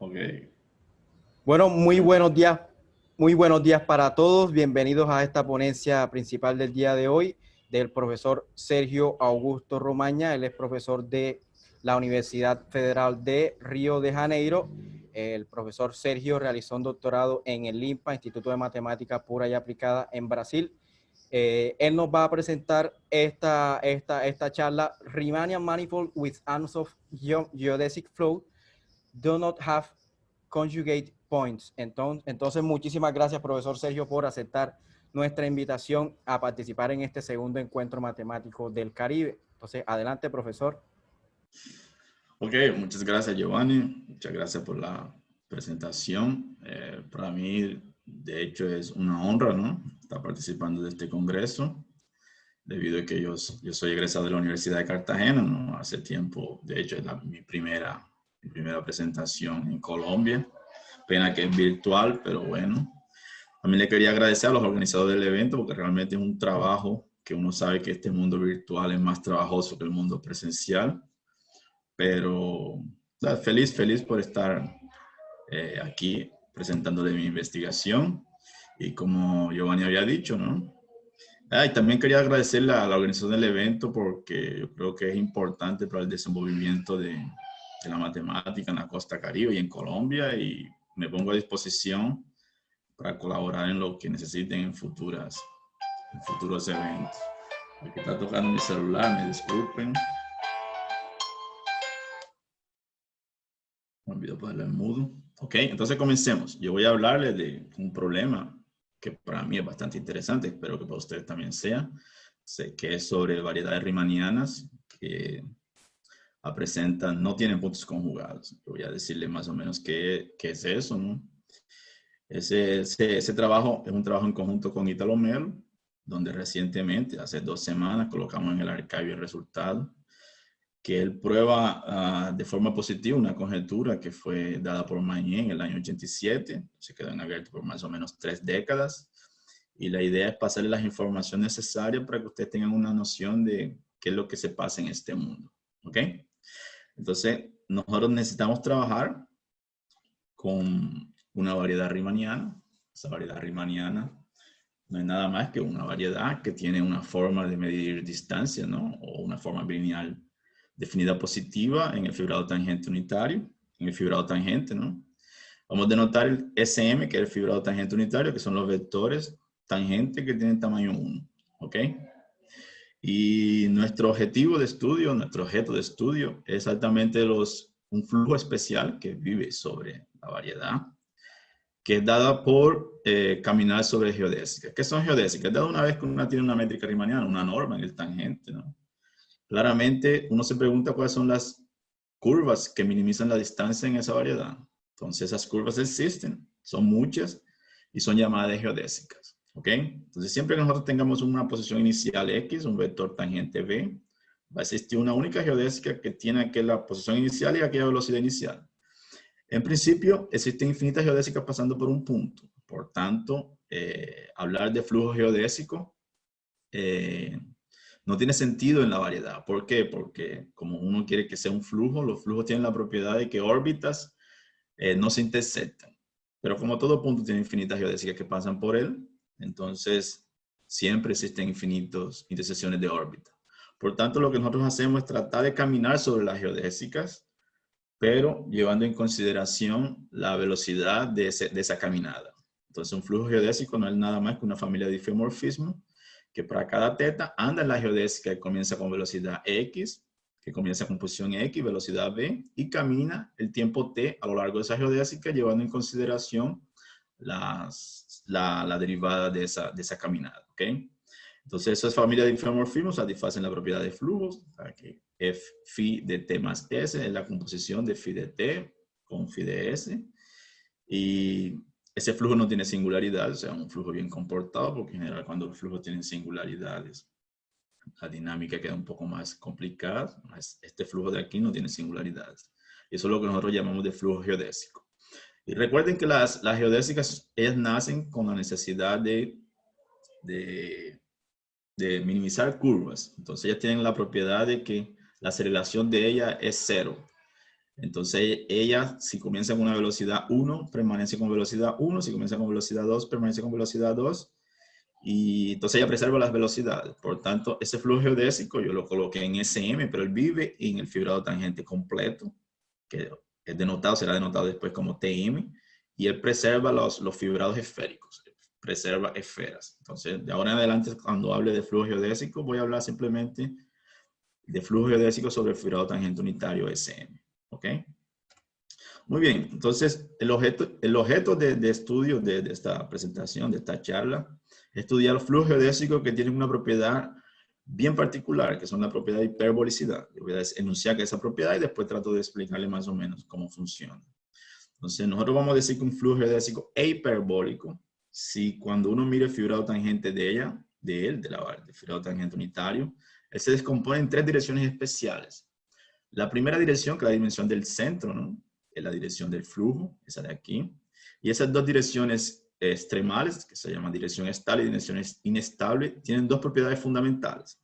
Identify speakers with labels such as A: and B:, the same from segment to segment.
A: Ok.
B: Bueno, muy buenos días para todos. Bienvenidos a esta ponencia principal del día de hoy del profesor Sergio Augusto Romaña. Él es profesor de la Universidad Federal de Río de Janeiro. El profesor Sergio realizó un doctorado en el INPA, Instituto de Matemática Pura y Aplicada en Brasil. Él nos va a presentar esta charla, Riemannian Manifold with arms of geodesic flow do not have conjugate points. Entonces, muchísimas gracias, profesor Sergio, por aceptar nuestra invitación a participar en este segundo encuentro matemático del Caribe. Entonces, adelante, profesor.
A: Ok, muchas gracias, Giovanni. Muchas gracias por la presentación. Para mí, de hecho, es una honra, ¿no? Estar participando de este congreso, debido a que yo soy egresado de la Universidad de Cartagena, ¿no? Hace tiempo, de hecho, es mi primera presentación en Colombia. Pena que es virtual, pero bueno. También le quería agradecer a los organizadores del evento porque realmente es un trabajo que uno sabe que este mundo virtual es más trabajoso que el mundo presencial. Pero feliz por estar aquí presentándole mi investigación. Y como Giovanni había dicho, ¿no? Y también quería agradecerle a la organización del evento porque yo creo que es importante para el desenvolvimiento de la matemática en la costa Caribe y en Colombia. Y me pongo a disposición para colaborar en lo que necesiten en futuros eventos. Aquí está tocando mi celular, me disculpen. Me olvidó ponerlo en mudo. Ok, entonces comencemos. Yo voy a hablarles de un problema que para mí es bastante interesante, espero que para ustedes también sea. Sé que es sobre variedades riemannianas que presentan, no tienen puntos conjugados. Yo voy a decirle más o menos qué es eso, ¿no? Ese trabajo es un trabajo en conjunto con Italo Melo, donde recientemente, hace 2 semanas, colocamos en el archive el resultado, que él prueba de forma positiva una conjetura que fue dada por Magné en el año 87, se quedó en abierto por más o menos 3 décadas, y la idea es pasarle las informaciones necesarias para que ustedes tengan una noción de qué es lo que se pasa en este mundo, ¿ok? Entonces, nosotros necesitamos trabajar con una variedad riemanniana. Esa variedad riemanniana no es nada más que una variedad que tiene una forma de medir distancia, ¿no? O una forma lineal definida positiva en el fibrado tangente unitario, en el fibrado tangente, ¿no? Vamos a denotar el SM, que es el fibrado tangente unitario, que son los vectores tangente que tienen tamaño 1, ¿ok? Y nuestro objetivo de estudio, nuestro objeto de estudio es exactamente un flujo especial que vive sobre la variedad, que es dada por caminar sobre geodésicas. ¿Qué son geodésicas? Dado una vez que uno tiene una métrica riemanniana, una norma en el tangente, ¿no? Claramente uno se pregunta cuáles son las curvas que minimizan la distancia en esa variedad. Entonces esas curvas existen, son muchas y son llamadas geodésicas. ¿Ok? Entonces siempre que nosotros tengamos una posición inicial X, un vector tangente B, va a existir una única geodésica que tiene aquella posición inicial y aquella velocidad inicial. En principio, existen infinitas geodésicas pasando por un punto. Por tanto, hablar de flujo geodésico no tiene sentido en la variedad. ¿Por qué? Porque como uno quiere que sea un flujo, los flujos tienen la propiedad de que órbitas no se intersectan. Pero como todo punto tiene infinitas geodésicas que pasan por él, entonces siempre existen infinitas intersecciones de órbita. Por tanto, lo que nosotros hacemos es tratar de caminar sobre las geodésicas, pero llevando en consideración la velocidad de esa caminada. Entonces, un flujo geodésico no es nada más que una familia de diffeomorfismos que para cada teta anda en la geodésica que comienza con velocidad X, que comienza con posición X, velocidad V, y camina el tiempo T a lo largo de esa geodésica, llevando en consideración la derivada de esa caminada. ¿Ok? Entonces, esas familias de diffeomorfismos satisfacen la propiedad de flujos, que f phi de t más s es la composición de phi de t con phi de s. Y ese flujo no tiene singularidad, o sea, un flujo bien comportado, porque en general cuando los flujos tienen singularidades, la dinámica queda un poco más complicada. Este flujo de aquí no tiene singularidades. Eso es lo que nosotros llamamos de flujo geodésico. Y recuerden que las geodésicas, ellas nacen con la necesidad de minimizar curvas. Entonces ellas tienen la propiedad de que la aceleración de ella es cero. Entonces, ella, si comienza con una velocidad 1, permanece con velocidad 1. Si comienza con velocidad 2, permanece con velocidad 2. Y entonces ella preserva las velocidades. Por tanto, ese flujo geodésico yo lo coloqué en SM, pero él vive en el fibrado tangente completo, que es denotado, será denotado después como TM, y él preserva los fibrados esféricos, preserva esferas. Entonces, de ahora en adelante, cuando hable de flujo geodésico, voy a hablar simplemente de flujo geodésico sobre el fibrado tangente unitario SM. ¿Ok? Muy bien, entonces el objeto de estudio de esta presentación, de esta charla, es estudiar los flujos geodésicos que tienen una propiedad bien particular, que son la propiedad de hiperbolicidad. Yo voy a enunciar que esa propiedad y después trato de explicarle más o menos cómo funciona. Entonces nosotros vamos a decir que un flujo geodésico es hiperbólico si cuando uno mire el fibrado tangente de ella, del fibrado tangente unitario, él se descompone en tres direcciones especiales. La primera dirección, que es la dimensión del centro, ¿no? Es la dirección del flujo, esa de aquí. Y esas dos direcciones extremales, que se llaman dirección estable y dirección inestable, tienen dos propiedades fundamentales.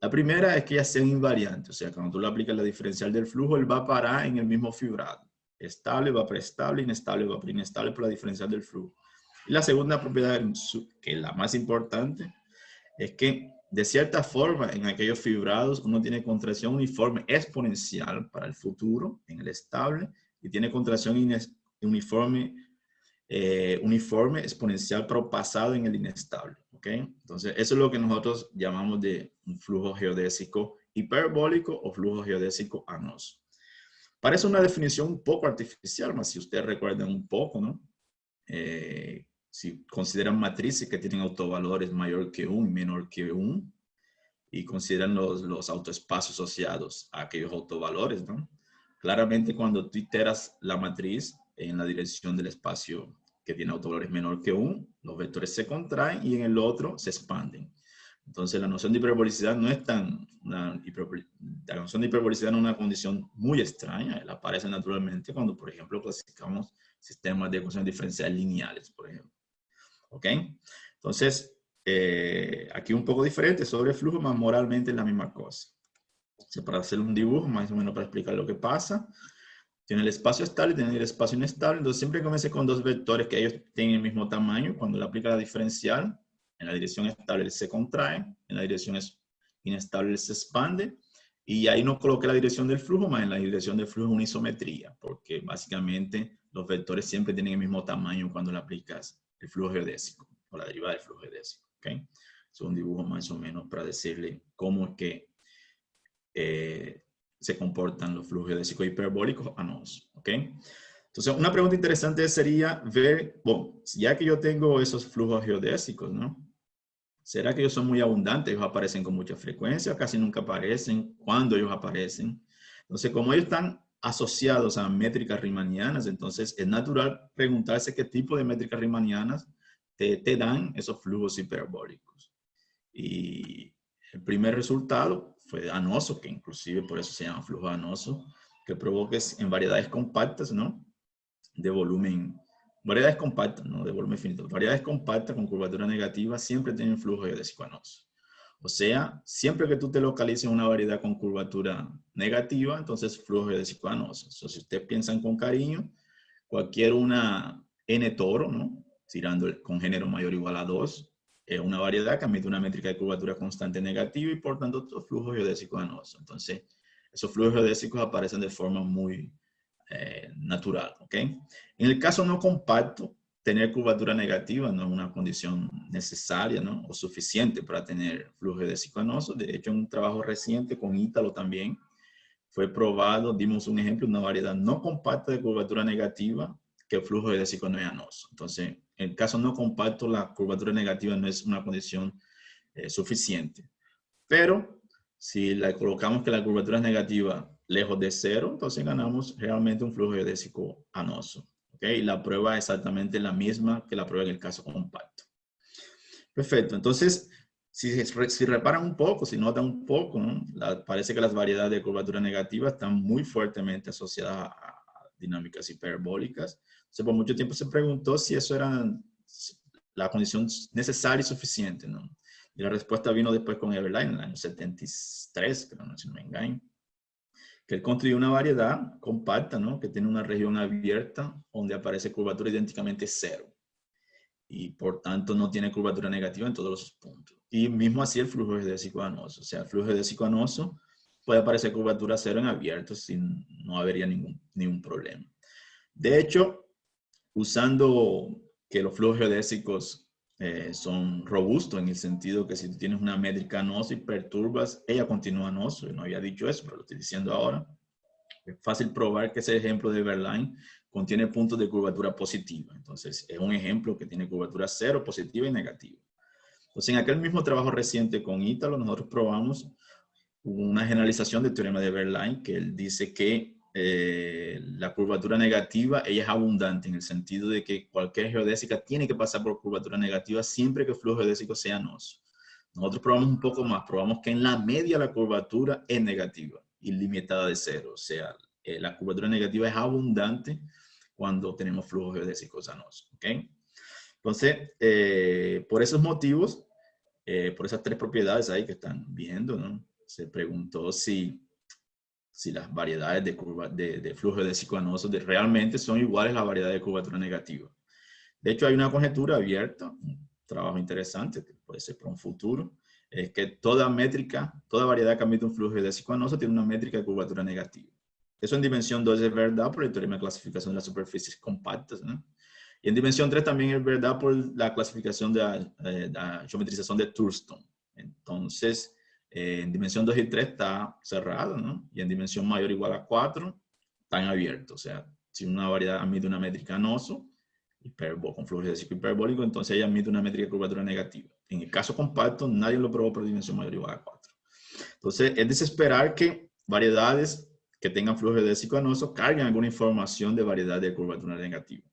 A: La primera es que ellas sean invariantes, o sea, cuando tú le aplicas la diferencial del flujo, él va a parar en el mismo fibrado. Estable va para estable, inestable va para inestable por la diferencial del flujo. Y la segunda propiedad, que es la más importante, es que de cierta forma en aquellos fibrados uno tiene contracción uniforme exponencial para el futuro en el estable y tiene contracción uniforme exponencial pero pasado en el inestable. ¿Ok? Entonces eso es lo que nosotros llamamos de un flujo geodésico hiperbólico o flujo geodésico anoso. Parece una definición un poco artificial, mas si ustedes recuerdan un poco, ¿no? Si consideran matrices que tienen autovalores mayor que 1 y menor que 1, y consideran los autoespacios asociados a aquellos autovalores, ¿no? Claramente cuando tú iteras la matriz en la dirección del espacio que tiene autovalores menor que 1, los vectores se contraen y en el otro se expanden. Entonces la noción de hiperbolicidad no es la noción de hiperbolicidad no es una condición muy extraña, él aparece naturalmente cuando, por ejemplo, clasificamos sistemas de ecuaciones diferenciales lineales, por ejemplo. ¿Ok? Entonces, aquí un poco diferente sobre el flujo, más moralmente es la misma cosa. O sea, para hacer un dibujo, más o menos para explicar lo que pasa, tiene el espacio estable y tiene el espacio inestable. Entonces, siempre comienza con dos vectores que ellos tienen el mismo tamaño. Cuando le aplica la diferencial, en la dirección estable se contrae, en la dirección inestable se expande. Y ahí no coloqué la dirección del flujo, más en la dirección del flujo es una isometría, porque básicamente los vectores siempre tienen el mismo tamaño cuando le aplicas el flujo geodésico o la derivada del flujo geodésico. ¿Okay? Es un dibujo más o menos para decirle cómo es que se comportan los flujos geodésicos hiperbólicos anosos. ¿Ok? Entonces, una pregunta interesante sería ver, bueno, ya que yo tengo esos flujos geodésicos, ¿no? ¿Será que ellos son muy abundantes? ¿Ellos aparecen con mucha frecuencia? ¿Casi nunca aparecen? ¿Cuándo ellos aparecen? Entonces, como ellos están asociados a métricas riemannianas, entonces es natural preguntarse qué tipo de métricas riemannianas te dan esos flujos hiperbólicos. Y el primer resultado fue anoso, que inclusive por eso se llama flujo anoso, que provoca en variedades compactas, ¿no? De volumen, variedades compactas, no de volumen finito, variedades compactas con curvatura negativa siempre tienen flujo geodésico anoso. O sea, siempre que tú te localices en una variedad con curvatura negativa, entonces flujo geodésico anoso. So, si ustedes piensan con cariño, cualquier una n toro, ¿no? Tirando con género mayor o igual a 2, es una variedad que admite una métrica de curvatura constante negativa y por tanto flujo geodésico anoso. Entonces, esos flujos geodésicos aparecen de forma muy natural, ¿ok? En el caso no compacto, tener curvatura negativa no es una condición necesaria, ¿no? O suficiente para tener flujo geodésico anoso. De hecho, en un trabajo reciente con Ítalo también fue probado, dimos un ejemplo, una variedad no compacta de curvatura negativa que el flujo geodésico no es anoso. Entonces, en el caso no compacto, la curvatura negativa no es una condición suficiente. Pero si la colocamos que la curvatura es negativa lejos de cero, entonces ganamos realmente un flujo geodésico anoso. ¿Okay? Y la prueba es exactamente la misma que la prueba en el caso compacto. Perfecto. Entonces, si reparan un poco, si notan un poco, ¿no? Parece que las variedades de curvatura negativa están muy fuertemente asociadas a dinámicas hiperbólicas. Entonces, por mucho tiempo se preguntó si eso era la condición necesaria y suficiente, ¿no? Y la respuesta vino después con Eberlein en el año 73, creo, no, si no me engaño. que él construyó una variedad compacta, ¿no? Que tiene una región abierta donde aparece curvatura idénticamente cero. Y por tanto no tiene curvatura negativa en todos los puntos. Y mismo así el flujo geodésico anoso. O sea, el flujo geodésico anoso puede aparecer curvatura cero en abierto sin no habría ningún problema. De hecho, usando que los flujos geodésicos son robustos en el sentido que si tú tienes una métrica anoso y perturbas, ella continúa anoso. Yo no había dicho eso, pero lo estoy diciendo ahora. Es fácil probar que ese ejemplo de Verlaine contiene puntos de curvatura positiva. Entonces, es un ejemplo que tiene curvatura cero, positiva y negativa. Entonces, en aquel mismo trabajo reciente con Ítalo, nosotros probamos una generalización del teorema de Verlaine, que él dice que la curvatura negativa, ella es abundante en el sentido de que cualquier geodésica tiene que pasar por curvatura negativa siempre que el flujo geodésico sea anoso. Nosotros probamos un poco más, probamos que en la media la curvatura es negativa, ilimitada de cero. O sea, la curvatura negativa es abundante cuando tenemos flujos geodésicos anosos. ¿Okay? Entonces, por esos motivos, por esas tres propiedades ahí que están viendo, ¿no? Se preguntó si las variedades de flujo geodésico anoso realmente son iguales a la variedad de curvatura negativa. De hecho, hay una conjetura abierta, un trabajo interesante que puede ser para un futuro, es que toda métrica, toda variedad que admite un flujo geodésico anoso tiene una métrica de curvatura negativa. Eso en dimensión 2 es verdad por el teorema de clasificación de las superficies compactas, ¿no? Y en dimensión 3 también es verdad por la clasificación de la geometrización de Thurston. Entonces, en dimensión 2 y 3 está cerrado, ¿no? Y en dimensión mayor o igual a 4 están abiertos. O sea, si una variedad admite una métrica anoso, con flujo geodésico hiperbólico, entonces ella admite una métrica de curvatura negativa. En el caso compacto, nadie lo probó por dimensión mayor o igual a 4. Entonces, es de esperar que variedades que tengan flujo geodésico anoso carguen alguna información de variedad de curvatura negativa.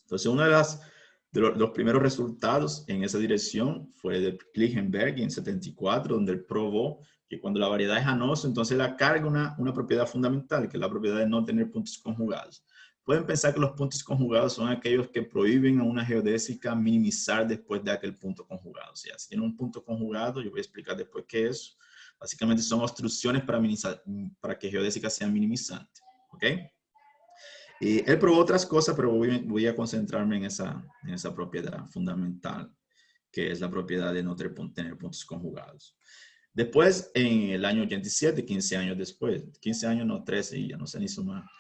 A: Entonces, uno de los primeros resultados en esa dirección fue de Klingenberg en 74, donde él probó que cuando la variedad es anoso, entonces la carga una propiedad fundamental, que es la propiedad de no tener puntos conjugados. Pueden pensar que los puntos conjugados son aquellos que prohíben a una geodésica minimizar después de aquel punto conjugado. O sea, si tiene un punto conjugado, yo voy a explicar después qué es. Básicamente son obstrucciones para que geodésicas sean minimizantes. ¿Ok? Y él probó otras cosas, pero voy a concentrarme en esa propiedad fundamental, que es la propiedad de no tener puntos conjugados. Después, en el año 87, 15 años después, 15 años, no 13, y ya no se ni suma,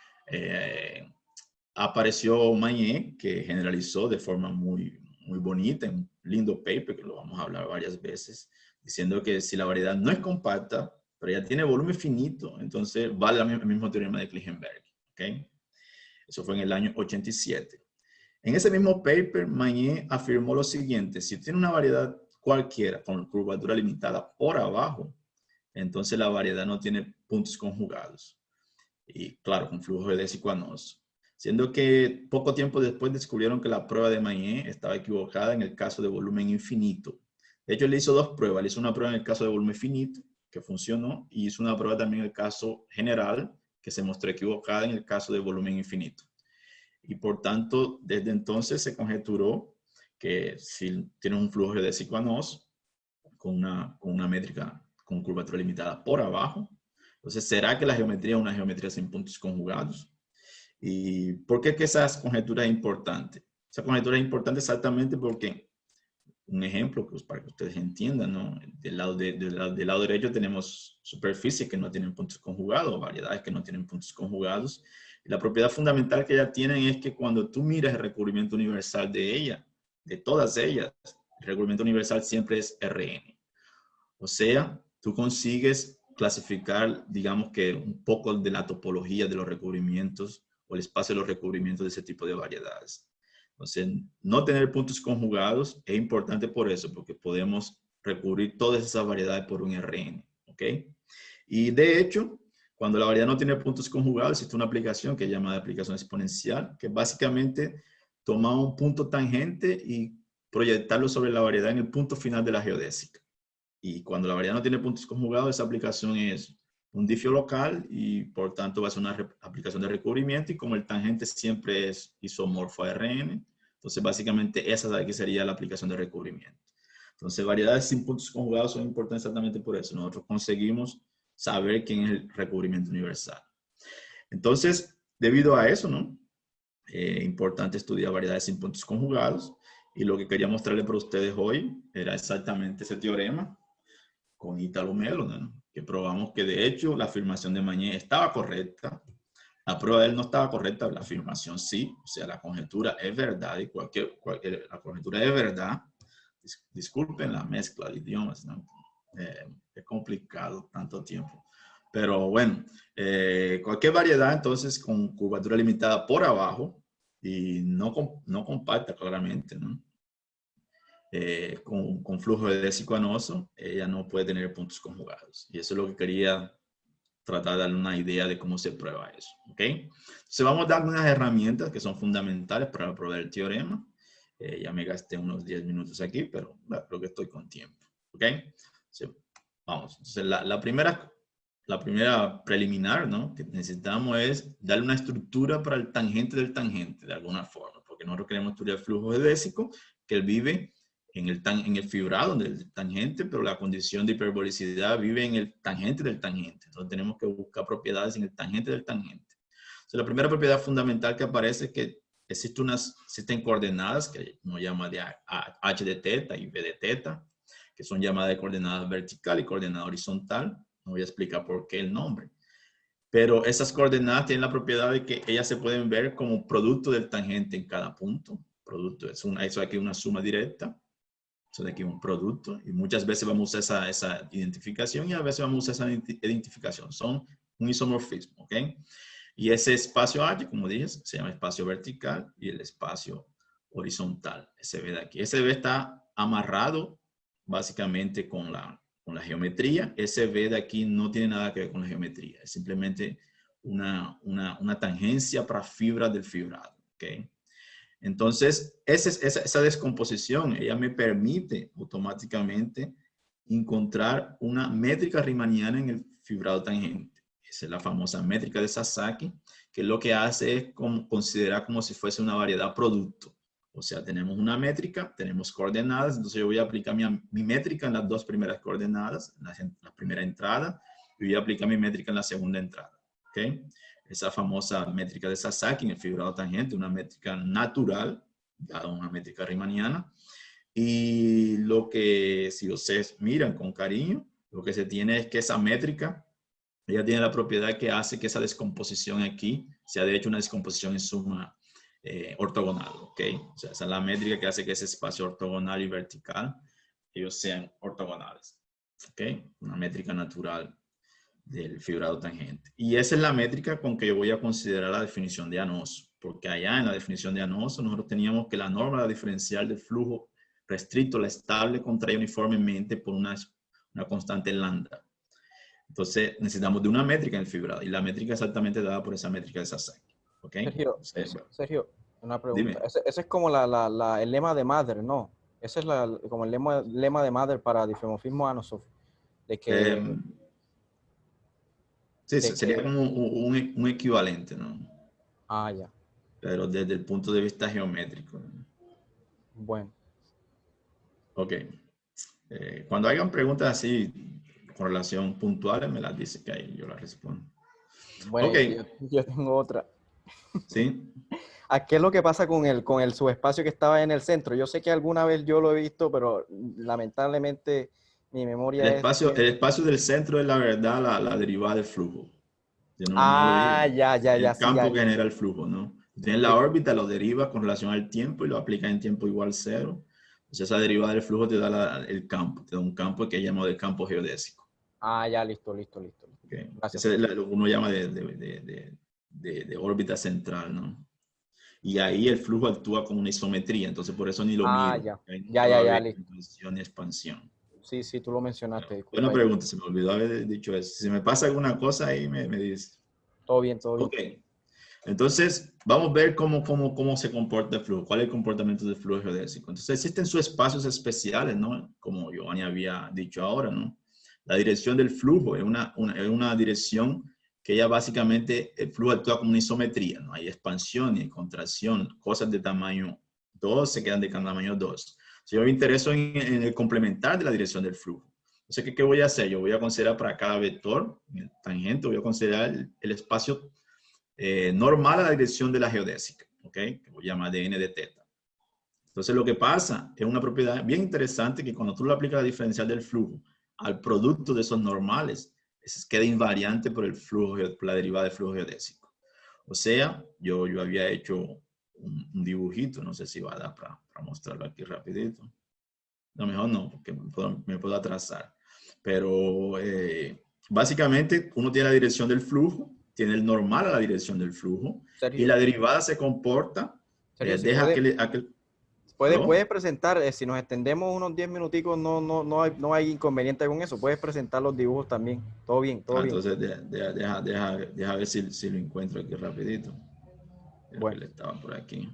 A: apareció Magné, que generalizó de forma muy bonita, en un lindo paper, que lo vamos a hablar varias veces, diciendo que si la variedad no es compacta, pero ya tiene volumen finito, entonces vale el mismo teorema de Klingenberg. ¿Okay? Eso fue en el año 87. En ese mismo paper, Magné afirmó lo siguiente: si tiene una variedad cualquiera con curvatura limitada por abajo, entonces la variedad no tiene puntos conjugados. Y claro, con flujo geodésico anoso. Siendo que poco tiempo después descubrieron que la prueba de Magné estaba equivocada en el caso de volumen infinito. De hecho, él hizo dos pruebas. Le hizo una prueba en el caso de volumen finito, que funcionó, y hizo una prueba también en el caso general, que se mostró equivocada en el caso de volumen infinito. Y por tanto, desde entonces se conjeturó que si tiene un flujo geodésico anoso con una métrica con curvatura limitada por abajo, entonces, ¿será que la geometría es una geometría sin puntos conjugados? ¿Y por qué que esa conjetura es importante? Esa conjetura es importante exactamente porque, un ejemplo, pues, para que ustedes entiendan, ¿no? Del lado derecho tenemos superficies que no tienen puntos conjugados, variedades que no tienen puntos conjugados. Y la propiedad fundamental que ellas tienen es que cuando tú miras el recubrimiento universal de ella, de todas ellas, el recubrimiento universal siempre es Rn. O sea, tú consigues clasificar, digamos que un poco de la topología de los recubrimientos o el espacio de los recubrimientos de ese tipo de variedades. Entonces, no tener puntos conjugados es importante por eso, porque podemos recubrir todas esas variedades por un Rn. ¿Ok? Y de hecho, cuando la variedad no tiene puntos conjugados, existe una aplicación que es llamada aplicación exponencial, que básicamente toma un punto tangente y proyectarlo sobre la variedad en el punto final de la geodésica. Y cuando la variedad no tiene puntos conjugados, esa aplicación es un difio local y por tanto va a ser una aplicación de recubrimiento, y como el tangente siempre es isomorfo a Rn, entonces básicamente esa de aquí sería la aplicación de recubrimiento. Entonces variedades sin puntos conjugados son importantes exactamente por eso. Nosotros conseguimos saber quién es el recubrimiento universal. Entonces, debido a eso, ¿no? Importante estudiar variedades sin puntos conjugados. Y lo que quería mostrarle para ustedes hoy era exactamente ese teorema con Italo Melo, ¿no? Que probamos que de hecho la afirmación de Mañé estaba correcta. La prueba de él no estaba correcta, la afirmación sí. O sea, la conjetura es verdad y la conjetura es verdad. Disculpen la mezcla de idiomas, ¿no? Es complicado tanto tiempo. Pero bueno, cualquier variedad entonces con curvatura limitada por abajo y no compacta claramente, ¿no? Con flujo geodésico anoso, ella no puede tener puntos conjugados. Y eso es lo que quería tratar de darle una idea de cómo se prueba eso. ¿Ok? Entonces vamos a dar unas herramientas que son fundamentales para probar el teorema. Ya me gasté unos 10 minutos aquí, pero creo que estoy con tiempo. ¿Ok? Entonces, vamos. Entonces la primera preliminar, ¿no? Que necesitamos es darle una estructura para el tangente del tangente, de alguna forma. Porque nosotros queremos estudiar el flujo geodésico, que él vive en el fibrado del tangente, pero la condición de hiperbolicidad vive en el tangente del tangente. Entonces tenemos que buscar propiedades en el tangente del tangente. Entonces, la primera propiedad fundamental que aparece es que existen coordenadas que uno llama de h de teta y b de teta, que son llamadas de coordenadas vertical y coordenada horizontal. No voy a explicar por qué el nombre. Pero esas coordenadas tienen la propiedad de que ellas se pueden ver como producto del tangente en cada punto. Producto, eso aquí es una suma directa. Eso de aquí es un producto. Y muchas veces vamos a usar esa identificación y a veces vamos a usar esa identificación. Son un isomorfismo, ¿ok? Y ese espacio H, como dije, se llama espacio vertical y el espacio horizontal. Ese B de aquí. Ese B está amarrado básicamente con la geometría. Ese B de aquí no tiene nada que ver con la geometría. Es simplemente una tangencia para fibras del fibrado, ¿ok? Entonces, esa descomposición, ella me permite automáticamente encontrar una métrica riemanniana en el fibrado tangente. Esa es la famosa métrica de Sasaki, que lo que hace es considerar como si fuese una variedad producto. O sea, tenemos una métrica, tenemos coordenadas, entonces yo voy a aplicar mi métrica en las dos primeras coordenadas, en la primera entrada, y voy a aplicar mi métrica en la segunda entrada. ¿Ok? Esa famosa métrica de Sasaki en el fibrado tangente, una métrica natural, dada una métrica riemanniana. Y lo que, si ustedes miran con cariño, lo que se tiene es que esa métrica, ella tiene la propiedad que hace que esa descomposición aquí sea de hecho una descomposición en suma ortogonal, ¿ok? O sea, esa es la métrica que hace que ese espacio ortogonal y vertical, ellos sean ortogonales, ¿ok? Una métrica natural del fibrado tangente. Y esa es la métrica con que yo voy a considerar la definición de anoso, porque allá en la definición de anoso nosotros teníamos que la norma diferencial del flujo restricto, la estable, contrae uniformemente por una constante lambda. Entonces necesitamos de una métrica en el fibrado y la métrica exactamente dada por esa métrica de Sasaki. ¿Ok?
B: Sergio,
A: Entonces, bueno,
B: Sergio, una pregunta.
A: dime.
B: Ese es como el lema de Mather, ¿no? Ese es como el lema de Mather para difeomorfismo anoso. De que,
A: Sí,
B: de
A: sería
B: que,
A: como un equivalente, ¿no?
B: ya.
A: Pero desde el punto de vista geométrico, ¿no?
B: Bueno.
A: Ok. Cuando hagan preguntas así con relación puntuales, me las dice que ahí yo las respondo. Ok,
B: Bueno, yo tengo otra.
A: sí.
B: ¿Qué es lo que pasa con el subespacio que estaba en el centro? Yo sé que alguna vez yo lo he visto, pero lamentablemente mi
A: El
B: memoria es...
A: espacio, el espacio del centro es la verdad, la derivada del flujo. Yo no lo digo.
B: Ya,
A: El
B: sí, ya.
A: campo que genera el flujo, ¿no? Tienes la órbita, lo derivas con relación al tiempo y lo aplicas en tiempo igual cero. Entonces esa derivada del flujo te da el campo, te da un campo que llamamos de campo geodésico.
B: Ya, listo.
A: Okay.
B: Gracias,
A: Ese es
B: profesor.
A: lo que uno llama de órbita central, ¿no? Y ahí el flujo actúa como una isometría, entonces por eso ni lo miro.
B: Ya.
A: Ahí nunca va a
B: Ya,
A: haber
B: listo.
A: contracción ni expansión.
B: Sí, tú lo mencionaste,
A: Buena
B: disculpa ahí.
A: pregunta, se me olvidó haber dicho eso. Si me pasa alguna cosa ahí, me dice.
B: Todo bien, todo bien.
A: Ok, entonces vamos a ver cómo se comporta el flujo, cuál es el comportamiento del flujo geodésico. Entonces existen subespacios especiales, ¿no? Como Giovanni había dicho ahora, ¿no? La dirección del flujo es una dirección que ya básicamente el flujo actúa como una isometría, no hay expansión ni contracción, cosas de tamaño 2 se quedan de tamaño 2. Si yo me intereso en el complementar de la dirección del flujo. Entonces, ¿qué voy a hacer? Yo voy a considerar para cada vector, el tangente, voy a considerar el espacio normal a la dirección de la geodésica, ¿ok? Que voy a llamar de n de teta. Entonces, lo que pasa es una propiedad bien interesante que cuando tú le aplicas la diferencial del flujo al producto de esos normales, queda invariante por el flujo, por la derivada del flujo geodésico. O sea, yo había hecho un dibujito, no sé si va a dar para mostrarlo aquí rapidito. No, mejor no, porque me puedo atrasar. Pero básicamente uno tiene la dirección del flujo, tiene el normal a la dirección del flujo,
B: Sergio,
A: y la derivada se comporta,
B: Sergio, si
A: deja
B: puedes presentar, si nos extendemos unos 10 minuticos, no hay inconveniente con eso. Puedes presentar los dibujos también. Todo bien, todo bien.
A: Entonces, deja ver si lo encuentro aquí rapidito. Creo
B: bueno.
A: que le estaba por aquí.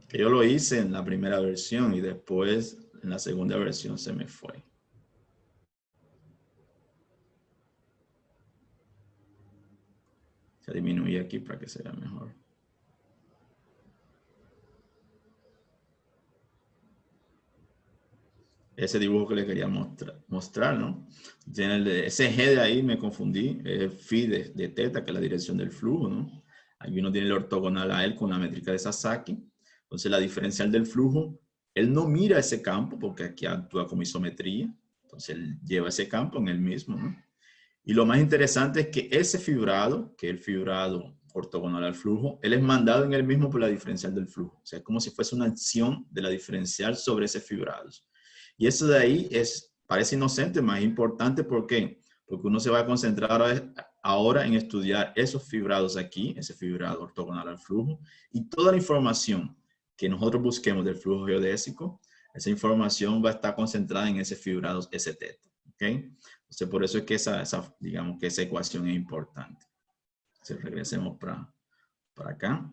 A: Que yo lo hice en la primera versión y después en la segunda versión se me fue. Se disminuye aquí para que se vea mejor. Ese dibujo que le quería mostrar, ¿no? Tiene ese G de ahí me confundí, es phi de teta, que es la dirección del flujo, ¿no? Aquí uno tiene el ortogonal a él con la métrica de Sasaki. Entonces la diferencial del flujo, él no mira ese campo porque aquí actúa como isometría. Entonces él lleva ese campo en él mismo, ¿no? Y lo más interesante es que ese fibrado, que es el fibrado ortogonal al flujo, él es mandado en él mismo por la diferencial del flujo. O sea, es como si fuese una acción de la diferencial sobre ese fibrado. Y eso de ahí parece inocente, más importante. ¿Por qué? Porque uno se va a concentrar ahora en estudiar esos fibrados aquí, ese fibrado ortogonal al flujo, y toda la información que nosotros busquemos del flujo geodésico, esa información va a estar concentrada en ese fibrado ST. ¿Ok? Entonces, por eso es que digamos que esa ecuación es importante. Entonces, regresemos para acá.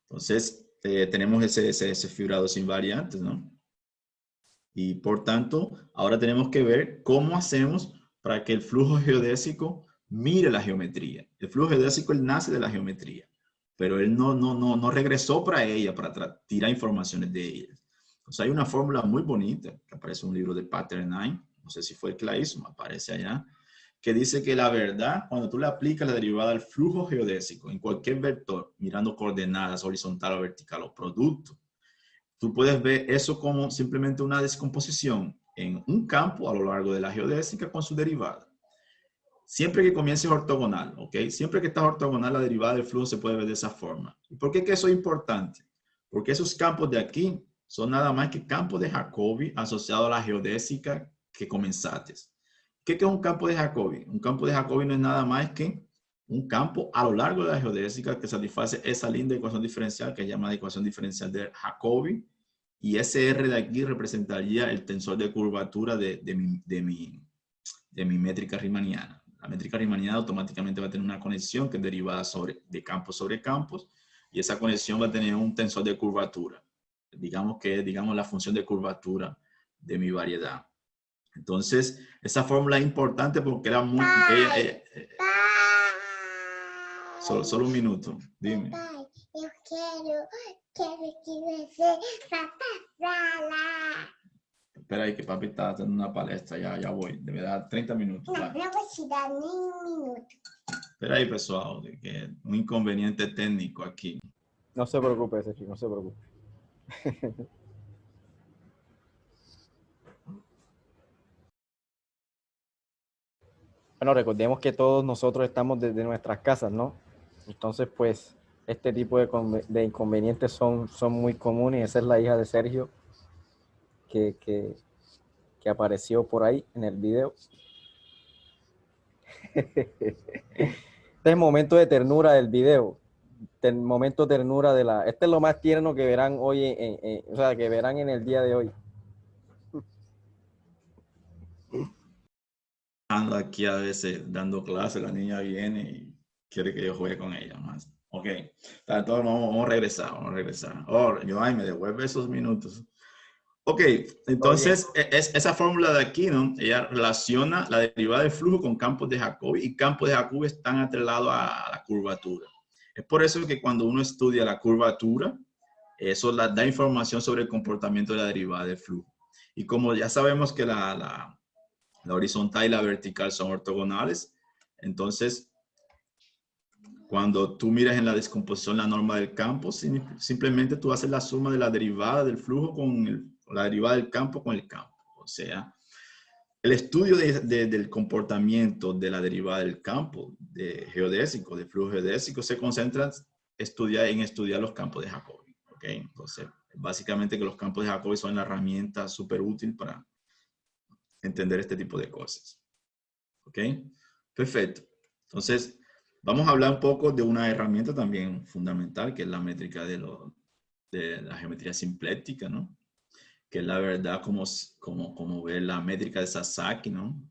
A: Entonces, tenemos ese fibrados invariantes, ¿no? Y por tanto, ahora tenemos que ver cómo hacemos para que el flujo geodésico mire la geometría. El flujo geodésico, él nace de la geometría, pero él no regresó para ella, para tirar informaciones de ella. Entonces hay una fórmula muy bonita que aparece en un libro de Pattern 9, no sé si fue el que la hizo, aparece allá, que dice que la verdad, cuando tú le aplicas la derivada al flujo geodésico en cualquier vector, mirando coordenadas horizontal o vertical o producto, tú puedes ver eso como simplemente una descomposición en un campo a lo largo de la geodésica con su derivada. Siempre que comiences ortogonal, ¿ok? Siempre que estás ortogonal, la derivada del flujo se puede ver de esa forma. ¿Y por qué que eso es importante? Porque esos campos de aquí son nada más que campos de Jacobi asociados a la geodésica que comenzaste. ¿Qué es un campo de Jacobi? Un campo de Jacobi no es nada más que un campo a lo largo de la geodésica que satisface esa linda ecuación diferencial que se llama la ecuación diferencial de Jacobi, y ese R de aquí representaría el tensor de curvatura de mi métrica riemanniana. La métrica riemanniana automáticamente va a tener una conexión que es derivada de campos sobre campos, y esa conexión va a tener un tensor de curvatura. Digamos que es la función de curvatura de mi variedad. Entonces, esa fórmula es importante porque era muy... Solo un minuto, dime.
C: Yo quiero ser papá Sala.
A: Espera ahí que papi está haciendo una palestra, ya voy. Debe dar 30 minutos.
C: No voy a dar ni un minuto.
A: Espera ahí, pessoal, que un inconveniente técnico aquí.
B: No se preocupe, Sergio, no se preocupe. Bueno, recordemos que todos nosotros estamos desde nuestras casas, ¿no? Entonces, pues, este tipo de inconvenientes son muy comunes. Esa es la hija de Sergio que apareció por ahí en el video. Este es el momento de ternura del video. El momento de ternura de la... Este es lo más tierno que verán hoy, o sea, que verán en el día de hoy.
A: Ando aquí a veces dando clases, la niña viene y quiere que yo juegue con ella más. Ok, entonces vamos a regresar. Oh, Joay, me devuelve esos minutos. Ok, entonces esa fórmula de aquí, ¿no? Ella relaciona la derivada del flujo con campos de Jacobi, y campos de Jacobi están atrelados a la curvatura. Es por eso que cuando uno estudia la curvatura, Eso da información sobre el comportamiento de la derivada del flujo. Y como ya sabemos que la horizontal y la vertical son ortogonales, entonces cuando tú miras en la descomposición la norma del campo, simplemente tú haces la suma de la derivada del flujo con la derivada del campo con el campo. O sea, el estudio del comportamiento de la derivada del campo geodésico, de flujo geodésico, se concentra en estudiar los campos de Jacobi. ¿Okay? Entonces, básicamente que los campos de Jacobi son la herramienta súper útil para entender este tipo de cosas. ¿Ok? Perfecto. Entonces, vamos a hablar un poco de una herramienta también fundamental, que es la métrica de la geometría simplética, ¿no? Que es la verdad como ver la métrica de Sasaki, ¿no?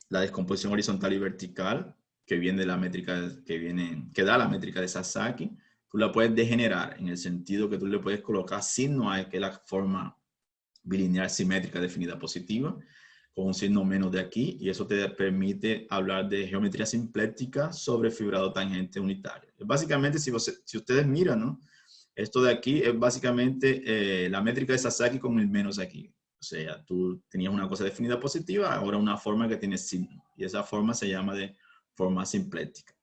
A: La descomposición horizontal y vertical, que viene de la métrica, que da la métrica de Sasaki, tú la puedes degenerar en el sentido que tú le puedes colocar signo a que es la forma bilineal simétrica definida positiva, con un signo menos de aquí, y eso te permite hablar de geometría simplética sobre fibrado tangente unitario. Básicamente, si ustedes miran, ¿no? Esto de aquí es básicamente la métrica de Sasaki con el menos aquí. O sea, tú tenías una cosa definida positiva, ahora una forma que tiene signo, y esa forma se llama de forma simplética.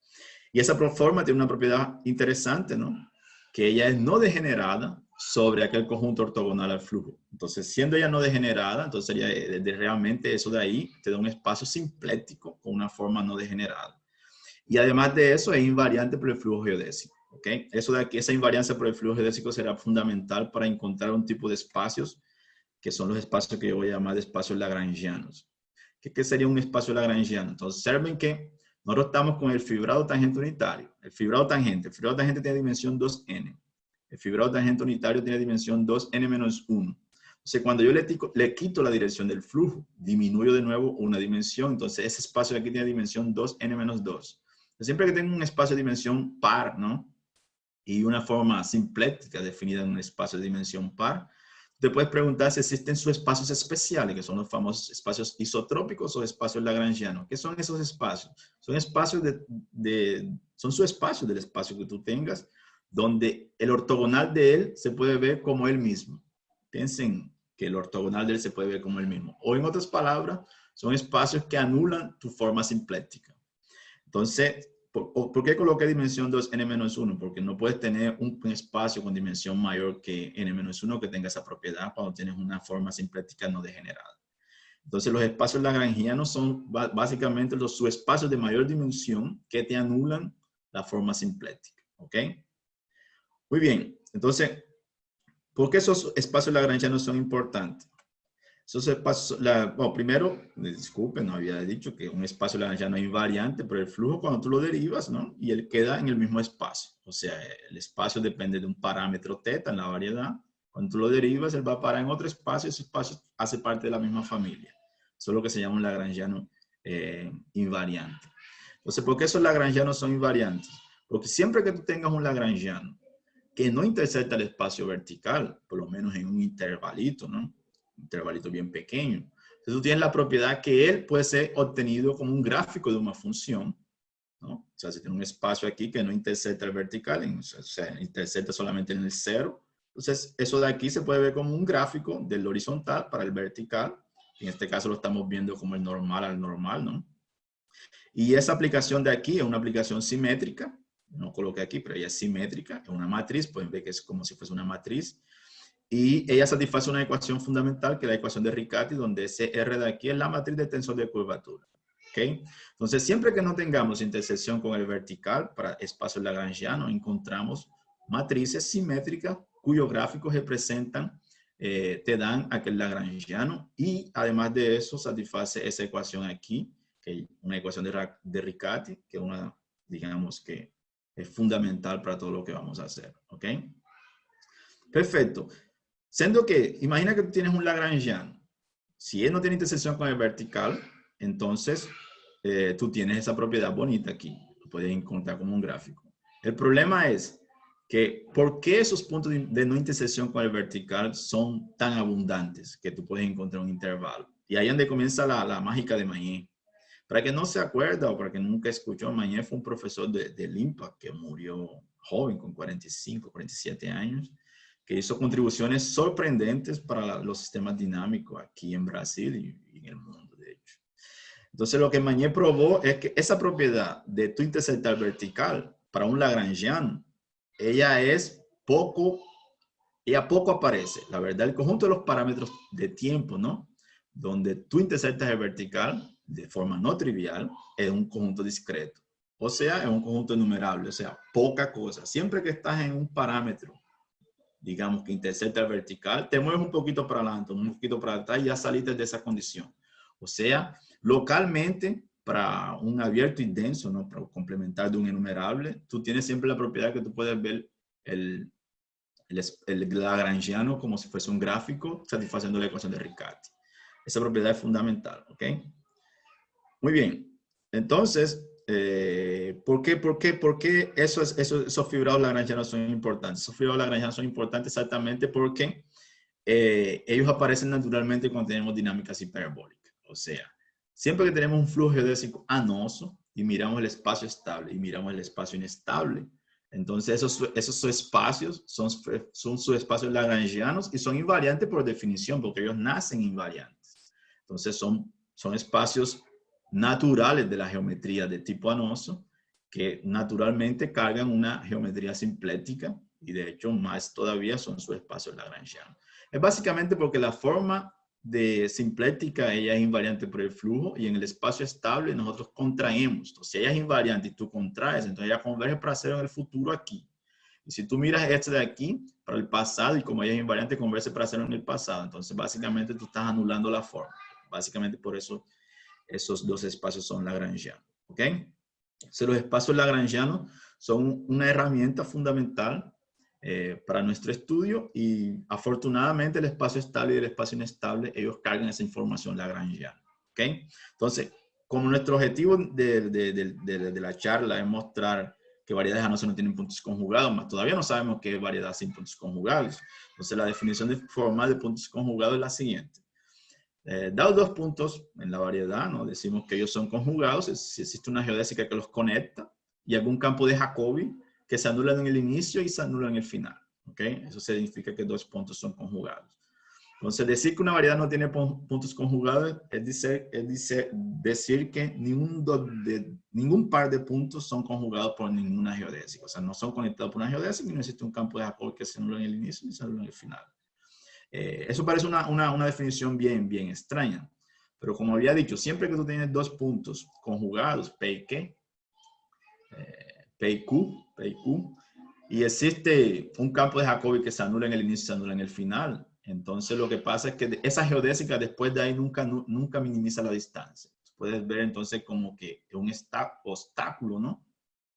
A: Y esa forma tiene una propiedad interesante, ¿no? Que ella es no degenerada sobre aquel conjunto ortogonal al flujo. Entonces, siendo ella no degenerada, entonces sería realmente eso de ahí te da un espacio simplético con una forma no degenerada. Y además de eso, es invariante por el flujo geodésico. ¿Ok? Eso de aquí, esa invariancia por el flujo geodésico será fundamental para encontrar un tipo de espacios que son los espacios que yo voy a llamar de espacios lagrangianos. ¿Qué sería un espacio lagrangiano? Entonces, observen que nosotros estamos con el fibrado tangente unitario. El fibrado tangente tiene dimensión 2n. El fibrado tangente unitario tiene dimensión 2n-1. Entonces, cuando yo le quito la dirección del flujo, disminuyo de nuevo una dimensión. Entonces, ese espacio de aquí tiene dimensión 2n-2. Siempre que tengo un espacio de dimensión par, ¿no? Y una forma simplética definida en un espacio de dimensión par, te puedes preguntar si existen subespacios especiales, que son los famosos espacios isotrópicos o espacios lagrangianos. ¿Qué son esos espacios? Son espacios son subespacios del espacio que tú tengas, donde el ortogonal de él se puede ver como él mismo. Piensen que el ortogonal de él se puede ver como él mismo. O en otras palabras, son espacios que anulan tu forma simplética. Entonces, ¿por qué coloqué dimensión 2n-1? Porque no puedes tener un espacio con dimensión mayor que n-1 que tenga esa propiedad cuando tienes una forma simplética no degenerada. Entonces, los espacios lagrangianos son básicamente los subespacios de mayor dimensión que te anulan la forma simplética. ¿Ok? Muy bien. Entonces, ¿por qué esos espacios lagrangianos son importantes? Esos espacios, primero, disculpen, no había dicho que un espacio lagrangiano es invariante por el flujo cuando tú lo derivas, ¿no? Y él queda en el mismo espacio. O sea, el espacio depende de un parámetro θ en la variedad. Cuando tú lo derivas, él va a parar en otro espacio. Ese espacio hace parte de la misma familia. Eso es lo que se llama un lagrangiano invariante. Entonces, ¿por qué esos lagrangianos son invariantes? Porque siempre que tú tengas un lagrangiano que no intersecta el espacio vertical, por lo menos en un intervalito, ¿no? Intervalito bien pequeño. Entonces tú tienes la propiedad que él puede ser obtenido como un gráfico de una función, ¿no? O sea, si tiene un espacio aquí que no intersecta el vertical, o sea, intersecta solamente en el cero, entonces eso de aquí se puede ver como un gráfico del horizontal para el vertical. En este caso lo estamos viendo como el normal al normal, ¿no? Y esa aplicación de aquí es una aplicación simétrica. No coloqué aquí, pero ella es simétrica, es una matriz. Pueden ver que es como si fuese una matriz. Y ella satisface una ecuación fundamental, que es la ecuación de Riccati, donde ese R de aquí es la matriz de tensor de curvatura. ¿Okay? Entonces, siempre que no tengamos intersección con el vertical para espacios lagrangianos, encontramos matrices simétricas cuyos gráficos representan, te dan aquel lagrangiano, y además de eso satisface esa ecuación aquí, que es una ecuación de Riccati, que es una, digamos que es fundamental para todo lo que vamos a hacer. ¿Ok? Perfecto. Siendo que, imagina que tú tienes un lagrangiano. Si él no tiene intersección con el vertical, entonces tú tienes esa propiedad bonita aquí. Lo puedes encontrar como un gráfico. El problema es que, ¿por qué esos puntos de no intersección con el vertical son tan abundantes que tú puedes encontrar un intervalo? Y ahí es donde comienza la mágica de Magné. Para que no se acuerda o para que nunca escuchó, Magné fue un profesor de Limpa que murió joven con 45, 47 años, que hizo contribuciones sorprendentes para los sistemas dinámicos aquí en Brasil y en el mundo, de hecho. Entonces, lo que Magné probó es que esa propiedad de tu interceptar vertical para un lagrangiano, ella poco aparece. La verdad, el conjunto de los parámetros de tiempo, ¿no? Donde tú interceptas el vertical de forma no trivial, es un conjunto discreto. O sea, es un conjunto enumerable, o sea, poca cosa. Siempre que estás en un parámetro, digamos que intercepta el vertical, te mueves un poquito para adelante, un poquito para atrás y ya saliste de esa condición. O sea, localmente, para un abierto y denso, ¿no? Para complementar de un enumerable, tú tienes siempre la propiedad que tú puedes ver el lagrangiano como si fuese un gráfico satisfaciendo la ecuación de Riccati. Esa propiedad es fundamental, ¿ok? Muy bien. Entonces, ¿por qué esos fibrados lagrangianos son importantes? Esos fibrados lagrangianos son importantes exactamente porque ellos aparecen naturalmente cuando tenemos dinámicas hiperbólicas. O sea, siempre que tenemos un flujo geodésico anoso y miramos el espacio estable y miramos el espacio inestable, entonces esos espacios son subespacios lagrangianos y son invariantes por definición porque ellos nacen invariantes. Entonces son espacios naturales de la geometría de tipo anoso que naturalmente cargan una geometría simplética y de hecho más todavía son subespacios lagrangianos. Es básicamente porque la forma de simplética ella es invariante por el flujo y en el espacio estable nosotros contraemos. Entonces, si ella es invariante y tú contraes, entonces ella converge para cero en el futuro aquí. Y si tú miras este de aquí para el pasado y como ella es invariante, converge para cero en el pasado. Entonces, básicamente tú estás anulando la forma. Básicamente por eso esos dos espacios son lagrangianos. ¿Ok? Entonces, los espacios lagrangianos son una herramienta fundamental para nuestro estudio y afortunadamente el espacio estable y el espacio inestable, ellos cargan esa información lagrangiana. ¿Ok? Entonces, como nuestro objetivo de la charla es mostrar que variedades anosas no tienen puntos conjugados, más todavía no sabemos qué es variedad sin puntos conjugados. Entonces, la definición formal de puntos conjugados es la siguiente. Dados dos puntos en la variedad, ¿no? Decimos que ellos son conjugados si existe una geodésica que los conecta y algún campo de Jacobi que se anulan en el inicio y se anulan en el final. ¿Ok? Eso significa que dos puntos son conjugados. Entonces, decir que una variedad no tiene puntos conjugados es decir que ningún par de puntos son conjugados por ninguna geodésica. O sea, no son conectados por una geodésica y no existe un campo de Jacobi que se anula en el inicio y se anula en el final. Eso parece una definición bien extraña. Pero como había dicho, siempre que tú tienes dos puntos conjugados, P y Q, P y Q, y existe un campo de Jacobi que se anula en el inicio y se anula en el final, entonces lo que pasa es que esa geodésica después de ahí nunca minimiza la distancia. Puedes ver entonces como que un obstáculo, ¿no?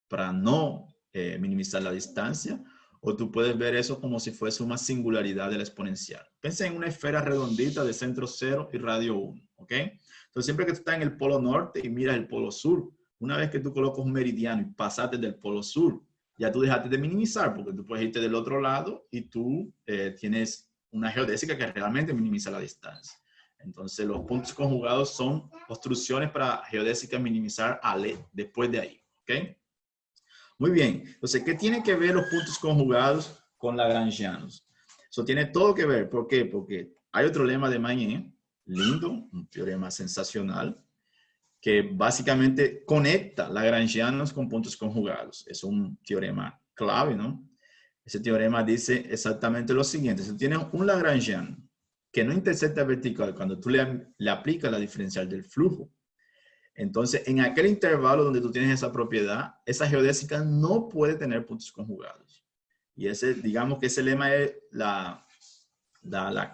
A: Para no minimizar la distancia, o tú puedes ver eso como si fuese una singularidad de la exponencial. Piensa en una esfera redondita de centro 0 y radio 1, ¿ok? Entonces siempre que tú estás en el polo norte y miras el polo sur, una vez que tú colocas un meridiano y pasaste del polo sur, ya tú dejaste de minimizar porque tú puedes irte del otro lado y tú tienes una geodésica que realmente minimiza la distancia. Entonces los puntos conjugados son obstrucciones para geodésicas minimizar después de ahí, ¿ok? Muy bien, entonces, ¿qué tiene que ver los puntos conjugados con lagrangianos? Eso tiene todo que ver, ¿por qué? Porque hay otro lema de Magné, lindo, un teorema sensacional, que básicamente conecta lagrangianos con puntos conjugados. Es un teorema clave, ¿no? Ese teorema dice exactamente lo siguiente. Si tú tienes un lagrangiano que no intercepta vertical cuando tú le aplicas la diferencial del flujo, entonces, en aquel intervalo donde tú tienes esa propiedad, esa geodésica no puede tener puntos conjugados. Y digamos que ese lema es la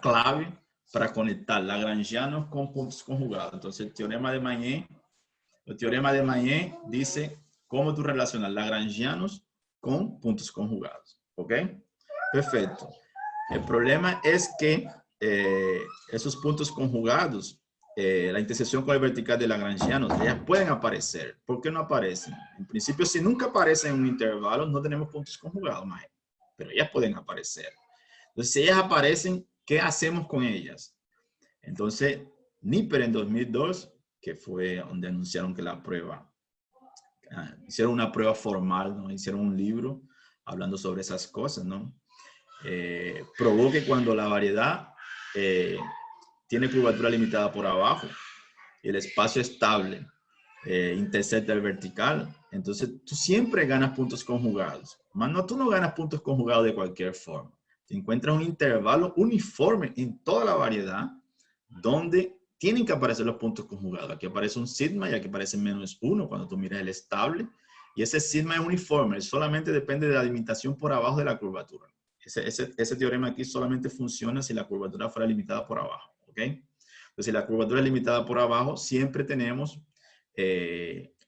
A: clave para conectar lagrangianos con puntos conjugados. Entonces, el teorema de Magné dice cómo tú relacionas lagrangianos con puntos conjugados. ¿Ok? Perfecto. El problema es que esos puntos conjugados, la intersección con el vertical de lagrangiano, ellas pueden aparecer. ¿Por qué no aparecen? En principio, si nunca aparecen en un intervalo, no tenemos puntos conjugados, pero ellas pueden aparecer. Entonces, si ellas aparecen, ¿qué hacemos con ellas? Entonces, Nipper en 2002, que fue donde anunciaron que la prueba, hicieron una prueba formal, ¿no? Hicieron un libro hablando sobre esas cosas, ¿no? Probó que cuando la variedad tiene curvatura limitada por abajo y el espacio estable intersecta el vertical, entonces tú siempre ganas puntos conjugados. Más no, tú no ganas puntos conjugados de cualquier forma. Te encuentras un intervalo uniforme en toda la variedad donde tienen que aparecer los puntos conjugados. Aquí aparece un sigma y aquí aparece -1 cuando tú miras el estable. Y ese sigma es uniforme, solamente depende de la limitación por abajo de la curvatura. Ese teorema aquí solamente funciona si la curvatura fuera limitada por abajo, ¿ok? Entonces, si la curvatura es limitada por abajo, siempre tenemos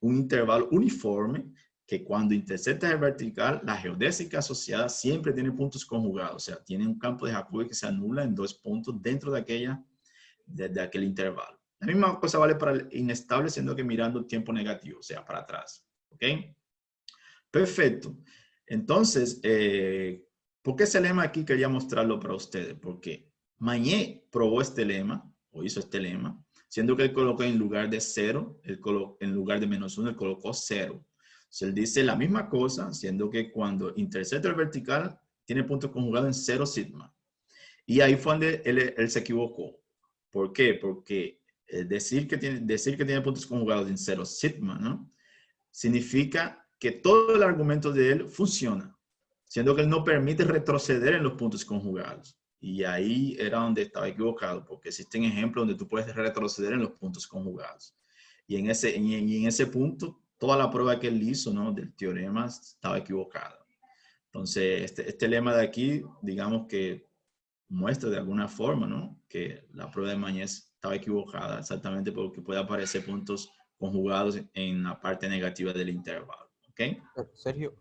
A: un intervalo uniforme que cuando intersecta el vertical, la geodésica asociada siempre tiene puntos conjugados, o sea, tiene un campo de Jacobi que se anula en 2 puntos dentro de aquel intervalo. La misma cosa vale para el inestable, siendo que mirando tiempo negativo, o sea, para atrás, ¿ok? Perfecto. Entonces, ¿por qué ese lema aquí quería mostrarlo para ustedes? Porque Magné probó este lema, o hizo este lema, siendo que él colocó en lugar de 0, en lugar de -1, él colocó 0. Entonces, él dice la misma cosa, siendo que cuando intersecta el vertical, tiene puntos conjugados en 0 sigma. Y ahí fue donde él se equivocó. ¿Por qué? Porque decir que tiene puntos conjugados en 0 sigma, ¿no? Significa que todo el argumento de él funciona, siendo que él no permite retroceder en los puntos conjugados. Y ahí era donde estaba equivocado, porque existen ejemplos donde tú puedes retroceder en los puntos conjugados. Y en ese punto, toda la prueba que él hizo, ¿no?, del teorema estaba equivocada. Entonces, este lema de aquí, digamos que muestra de alguna forma, ¿no?, que la prueba de Magné estaba equivocada, exactamente porque puede aparecer puntos conjugados en la parte negativa del intervalo. ¿Ok?
B: Sergio,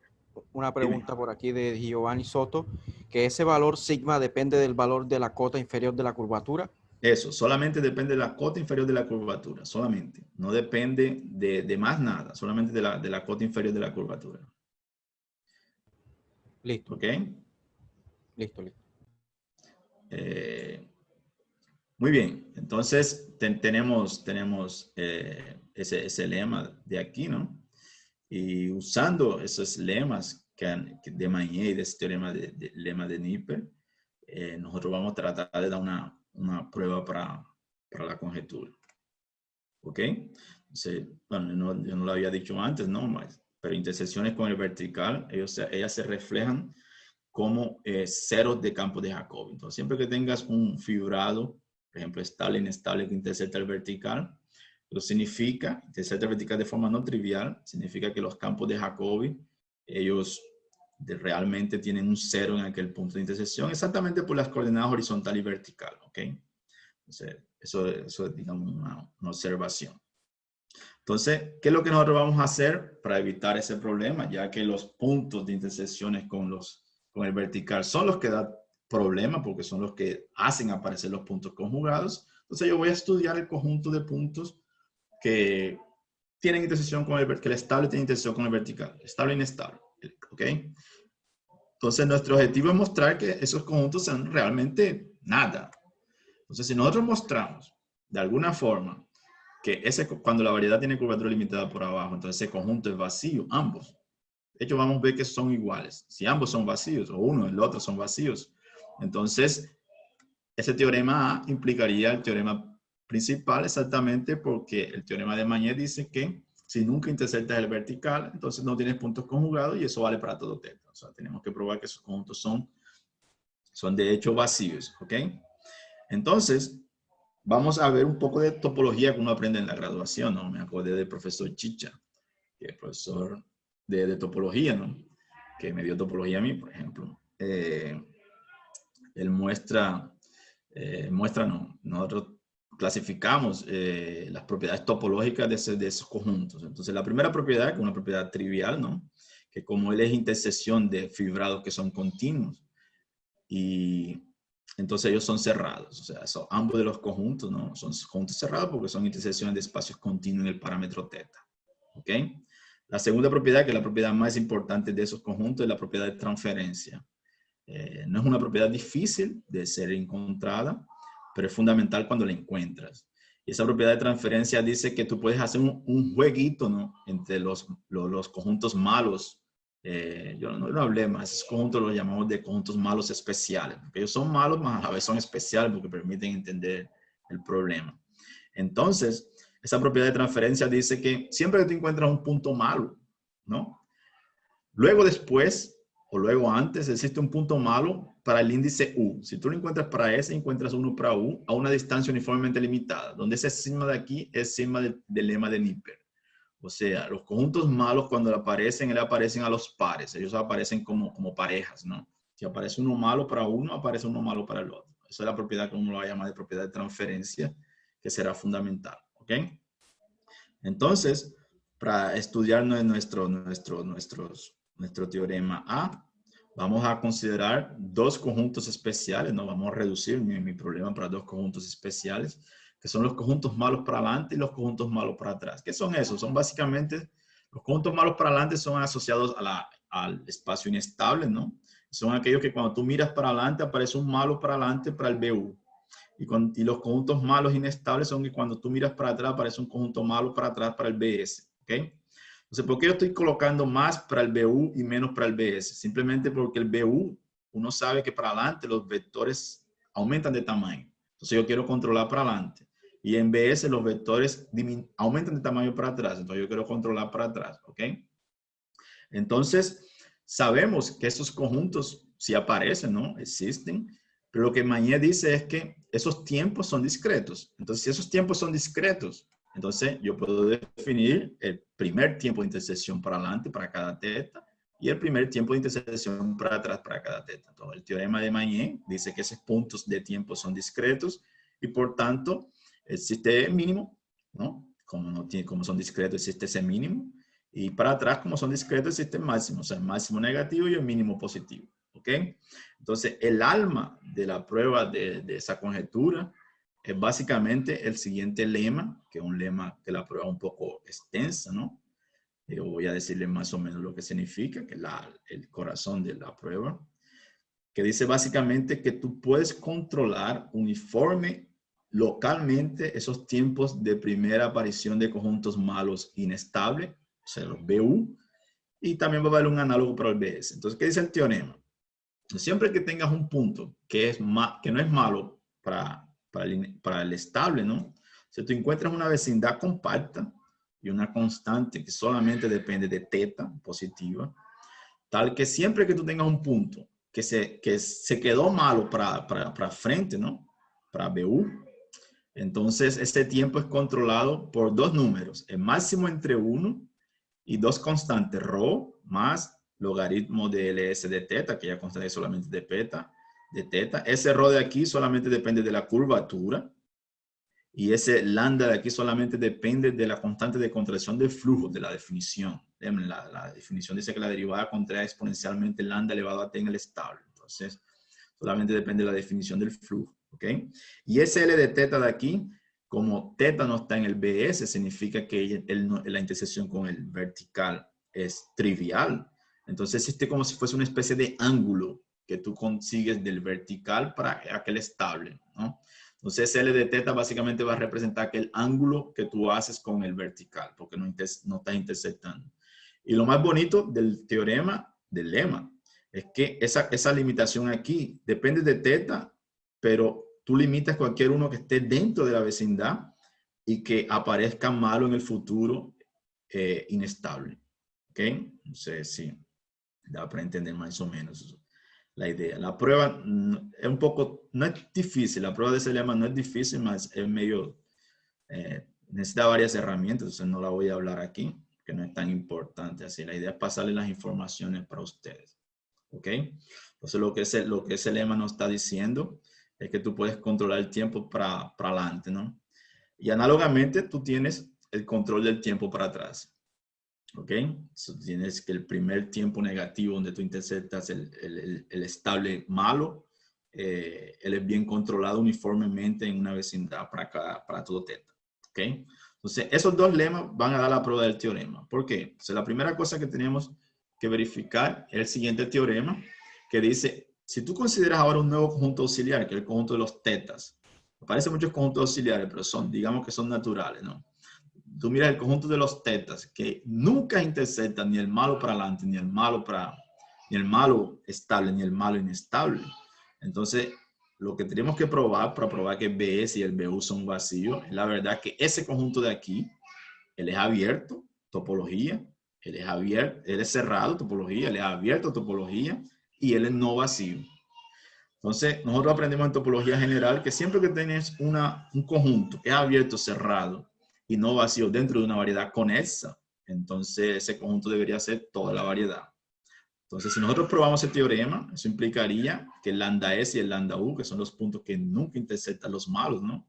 B: una pregunta por aquí de Giovanni Soto, que ese valor sigma depende del valor de la cota inferior de la curvatura.
A: Eso, solamente depende de la cota inferior de la curvatura, solamente. No depende de más nada, solamente de la cota inferior de la curvatura.
B: Listo.
A: ¿Ok?
B: Listo.
A: Muy bien, entonces tenemos ese lema de aquí, ¿no? Y usando esos lemas de Magné y de ese teorema de lema de Nipper, nosotros vamos a tratar de dar una prueba para la conjetura. ¿Ok? Entonces, bueno, yo no lo había dicho antes, ¿no? Pero intersecciones con el vertical, ellas se reflejan como ceros de campo de Jacobi. Entonces, siempre que tengas un fibrado, por ejemplo, estable, inestable, que intersecta el vertical, eso significa, intersecta el vertical de forma no trivial, significa que los campos de Jacobi, ellos realmente tienen un cero en aquel punto de intersección, exactamente por las coordenadas horizontal y vertical, ¿ok? Entonces, eso es, digamos, una observación. Entonces, ¿qué es lo que nosotros vamos a hacer para evitar ese problema? Ya que los puntos de intersecciones con el vertical son los que dan problema, porque son los que hacen aparecer los puntos conjugados. Entonces, yo voy a estudiar el conjunto de puntos que tienen intersección con que el estable tiene intersección con el vertical, estable e inestable, ¿ok? Entonces, nuestro objetivo es mostrar que esos conjuntos son realmente nada. Entonces, si nosotros mostramos de alguna forma que cuando la variedad tiene curvatura limitada por abajo, entonces ese conjunto es vacío, ambos. De hecho, vamos a ver que son iguales. Si ambos son vacíos, o uno y el otro son vacíos, entonces ese teorema A implicaría el teorema principal exactamente porque el teorema de Magné dice que si nunca intersectas el vertical, entonces no tienes puntos conjugados y eso vale para todo teta. O sea, tenemos que probar que esos conjuntos son de hecho vacíos, ¿ok? Entonces, vamos a ver un poco de topología que uno aprende en la graduación, ¿no? Me acordé del profesor Chicha, que es profesor de topología, ¿no? Que me dio topología a mí, por ejemplo. Él muestra, no, nosotros clasificamos las propiedades topológicas de esos conjuntos. Entonces, la primera propiedad, que es una propiedad trivial, ¿no? Que como él es intersección de fibrados que son continuos, y entonces ellos son cerrados, o sea, ambos de los conjuntos, ¿no? Son conjuntos cerrados porque son intersecciones de espacios continuos en el parámetro teta, ¿ok? La segunda propiedad, que es la propiedad más importante de esos conjuntos, es la propiedad de transferencia. No es una propiedad difícil de ser encontrada, pero es fundamental cuando la encuentras. Y esa propiedad de transferencia dice que tú puedes hacer un jueguito, ¿no? Entre los conjuntos malos yo no hablé más, esos conjuntos los llamamos de conjuntos malos especiales, porque ellos son malos, mas a la vez son especiales porque permiten entender el problema. Entonces, esa propiedad de transferencia dice que siempre que tú encuentras un punto malo, ¿no? Luego después, o luego antes, existe un punto malo para el índice U. Si tú lo encuentras para S, encuentras uno para U a una distancia uniformemente limitada, donde ese sigma de aquí es sigma del lema de Nipper. O sea, los conjuntos malos cuando le aparecen a los pares. Ellos aparecen como parejas, ¿no? Si aparece uno malo para uno, aparece uno malo para el otro. Esa es la propiedad que uno lo va a llamar de propiedad de transferencia, que será fundamental, ¿ok? Entonces, para estudiar nuestro teorema A, vamos a considerar dos conjuntos especiales, ¿no? Vamos a reducir mi problema para dos conjuntos especiales, que son los conjuntos malos para adelante y los conjuntos malos para atrás. ¿Qué son esos? Son básicamente, los conjuntos malos para adelante son asociados al espacio inestable, ¿no? Son aquellos que cuando tú miras para adelante aparece un malo para adelante para el BU. Y los conjuntos malos inestables son que cuando tú miras para atrás aparece un conjunto malo para atrás para el BS, ¿ok? Entonces, ¿por qué yo estoy colocando más para el BU y menos para el BS? Simplemente porque el BU, uno sabe que para adelante los vectores aumentan de tamaño. Entonces, yo quiero controlar para adelante. Y en BS los vectores aumentan de tamaño para atrás. Entonces, yo quiero controlar para atrás, ¿ok? Entonces, sabemos que esos conjuntos sí aparecen, ¿no? Existen. Pero lo que Mañé dice es que esos tiempos son discretos. Entonces, si esos tiempos son discretos, entonces yo puedo definir el primer tiempo de intersección para adelante para cada teta y el primer tiempo de intersección para atrás para cada teta. Entonces, el teorema de Mañé dice que esos puntos de tiempo son discretos y por tanto existe mínimo, ¿no? Como son discretos, existe ese mínimo. Y para atrás, como son discretos, existe el máximo. O sea, el máximo negativo y el mínimo positivo. ¿Ok? Entonces, el alma de la prueba de esa conjetura es básicamente el siguiente lema, que es un lema que la prueba es un poco extensa, ¿no? Yo voy a decirle más o menos lo que significa, que es el corazón de la prueba, que dice básicamente que tú puedes controlar uniforme localmente esos tiempos de primera aparición de conjuntos malos inestables, o sea, los BU, y también va a haber un análogo para el BS. Entonces, ¿qué dice el teorema? Siempre que tengas un punto que no es malo para el estable, ¿no? Si tú encuentras una vecindad compacta y una constante que solamente depende de teta positiva, tal que siempre que tú tengas un punto que se quedó malo para frente, ¿no? Para BU, entonces este tiempo es controlado por dos números, el máximo entre 1 y dos constantes, ρ más logaritmo de LS de teta, que ya consta solamente de teta. Ese ρ de aquí solamente depende de la curvatura. Y ese lambda de aquí solamente depende de la constante de contracción del flujo, de la definición. La definición dice que la derivada contrae exponencialmente lambda elevado a t en el estable. Entonces, solamente depende de la definición del flujo. ¿Ok? Y ese L de teta de aquí, como teta no está en el BS, significa que la intersección con el vertical es trivial. Entonces existe como si fuese una especie de ángulo que tú consigues del vertical para aquel estable, ¿no? Entonces L de teta básicamente va a representar aquel ángulo que tú haces con el vertical, porque no estás intersectando. Y lo más bonito del teorema, del lema, es que esa limitación aquí depende de teta, pero tú limitas cualquier uno que esté dentro de la vecindad y que aparezca malo en el futuro inestable. ¿Ok? Entonces, sí, da para entender más o menos la idea. La prueba es un poco, no es difícil, la prueba de ese lema no es difícil, más es medio, necesita varias herramientas, entonces no la voy a hablar aquí, que no es tan importante. Así, la idea es pasarle las informaciones para ustedes. ¿Ok? Entonces, lo que ese lema nos está diciendo es que tú puedes controlar el tiempo para adelante, ¿no? Y análogamente, tú tienes el control del tiempo para atrás. ¿Ok? So, tienes que el primer tiempo negativo donde tú interceptas el estable malo, él es bien controlado uniformemente en una vecindad para todo teta. ¿Ok? Entonces, esos dos lemas van a dar la prueba del teorema. ¿Por qué? Entonces, la primera cosa que tenemos que verificar es el siguiente teorema que dice, si tú consideras ahora un nuevo conjunto auxiliar, que es el conjunto de los tetas, aparecen muchos conjuntos auxiliares, pero digamos que son naturales, ¿no? tú miras el conjunto de los tetas, que nunca intersectan ni el malo para adelante, ni el malo estable, ni el malo inestable. Entonces, lo que tenemos que probar para probar que el BS y el BU son vacíos, es la verdad que ese conjunto de aquí, él es abierto, topología, él es abierto, él es cerrado, topología, él es abierto, topología, y él es no vacío. Entonces, nosotros aprendemos en topología general que siempre que tienes un conjunto que es abierto, cerrado y no vacío dentro de una variedad conexa, entonces ese conjunto debería ser toda la variedad. Entonces, si nosotros probamos el teorema, eso implicaría que el lambda S y el lambda U, que son los puntos que nunca intersectan los malos, ¿no?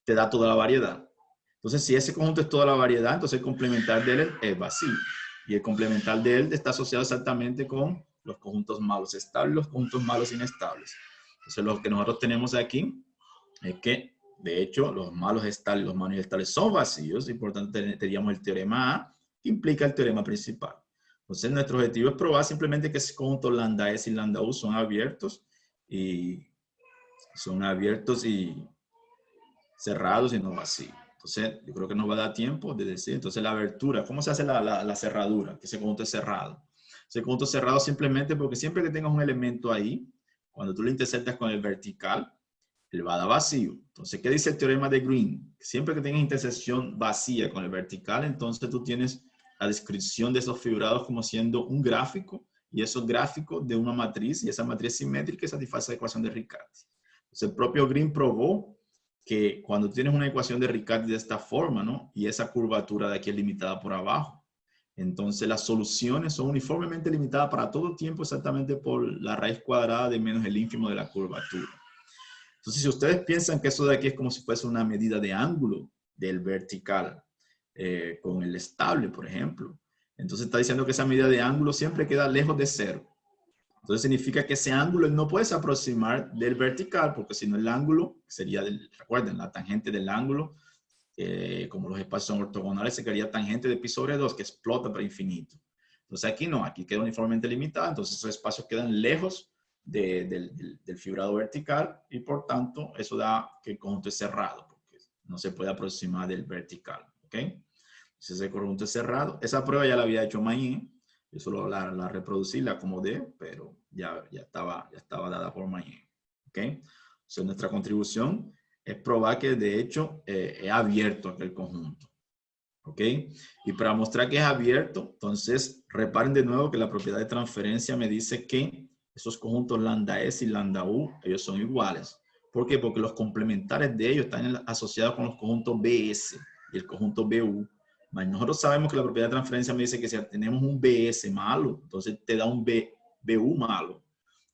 A: Te da toda la variedad. Entonces, si ese conjunto es toda la variedad, entonces el complementar de él es vacío. Y el complementar de él está asociado exactamente con los conjuntos malos estables, los conjuntos malos inestables. Entonces, lo que nosotros tenemos aquí es que, de hecho, los malos estables y los malos inestables son vacíos y por tanto tendríamos el teorema A, que implica el teorema principal. Entonces, nuestro objetivo es probar simplemente que ese conjunto lambda S y lambda U son abiertos y cerrados y no vacíos. Entonces, yo creo que nos va a dar tiempo de decir. Entonces, la abertura, ¿cómo se hace la cerradura? Que ese conjunto es cerrado. Ese conjunto es cerrado simplemente porque siempre que tengas un elemento ahí, cuando tú lo intersectas con el vertical, él va a dar vacío. Entonces, ¿qué dice el teorema de Green? Siempre que tengas intersección vacía con el vertical, entonces tú tienes la descripción de esos fibrados como siendo un gráfico, y esos gráficos de una matriz, y esa matriz simétrica satisface la ecuación de Riccati. Entonces, el propio Green probó que cuando tienes una ecuación de Riccati de esta forma, ¿no? Y esa curvatura de aquí es limitada por abajo, entonces las soluciones son uniformemente limitadas para todo tiempo exactamente por la raíz cuadrada de menos el ínfimo de la curvatura. Entonces, si ustedes piensan que eso de aquí es como si fuese una medida de ángulo del vertical con el estable, por ejemplo, entonces está diciendo que esa medida de ángulo siempre queda lejos de cero. Entonces significa que ese ángulo no puede se aproximar del vertical, porque si no el ángulo sería, recuerden, la tangente del ángulo, como los espacios son ortogonales, se quedaría tangente de pi sobre 2, que explota para infinito. Entonces aquí no, aquí queda uniformemente limitada, entonces esos espacios quedan lejos del fibrado vertical y por tanto eso da que el conjunto es cerrado, porque no se puede aproximar del vertical, ¿ok? Entonces ese conjunto es cerrado. Esa prueba ya la había hecho Mayen. Yo solo la reproducí, la acomodé, pero ya estaba dada por Mayen. ¿Ok? Entonces, nuestra contribución es probar que de hecho es abierto aquel conjunto. ¿Ok? Y para mostrar que es abierto, entonces reparen de nuevo que la propiedad de transferencia me dice que esos conjuntos lambda S y lambda U, ellos son iguales. ¿Por qué? Porque los complementares de ellos están asociados con los conjuntos BS y el conjunto BU. Nosotros sabemos que la propiedad de transferencia me dice que si tenemos un BS malo, entonces te da un BU malo,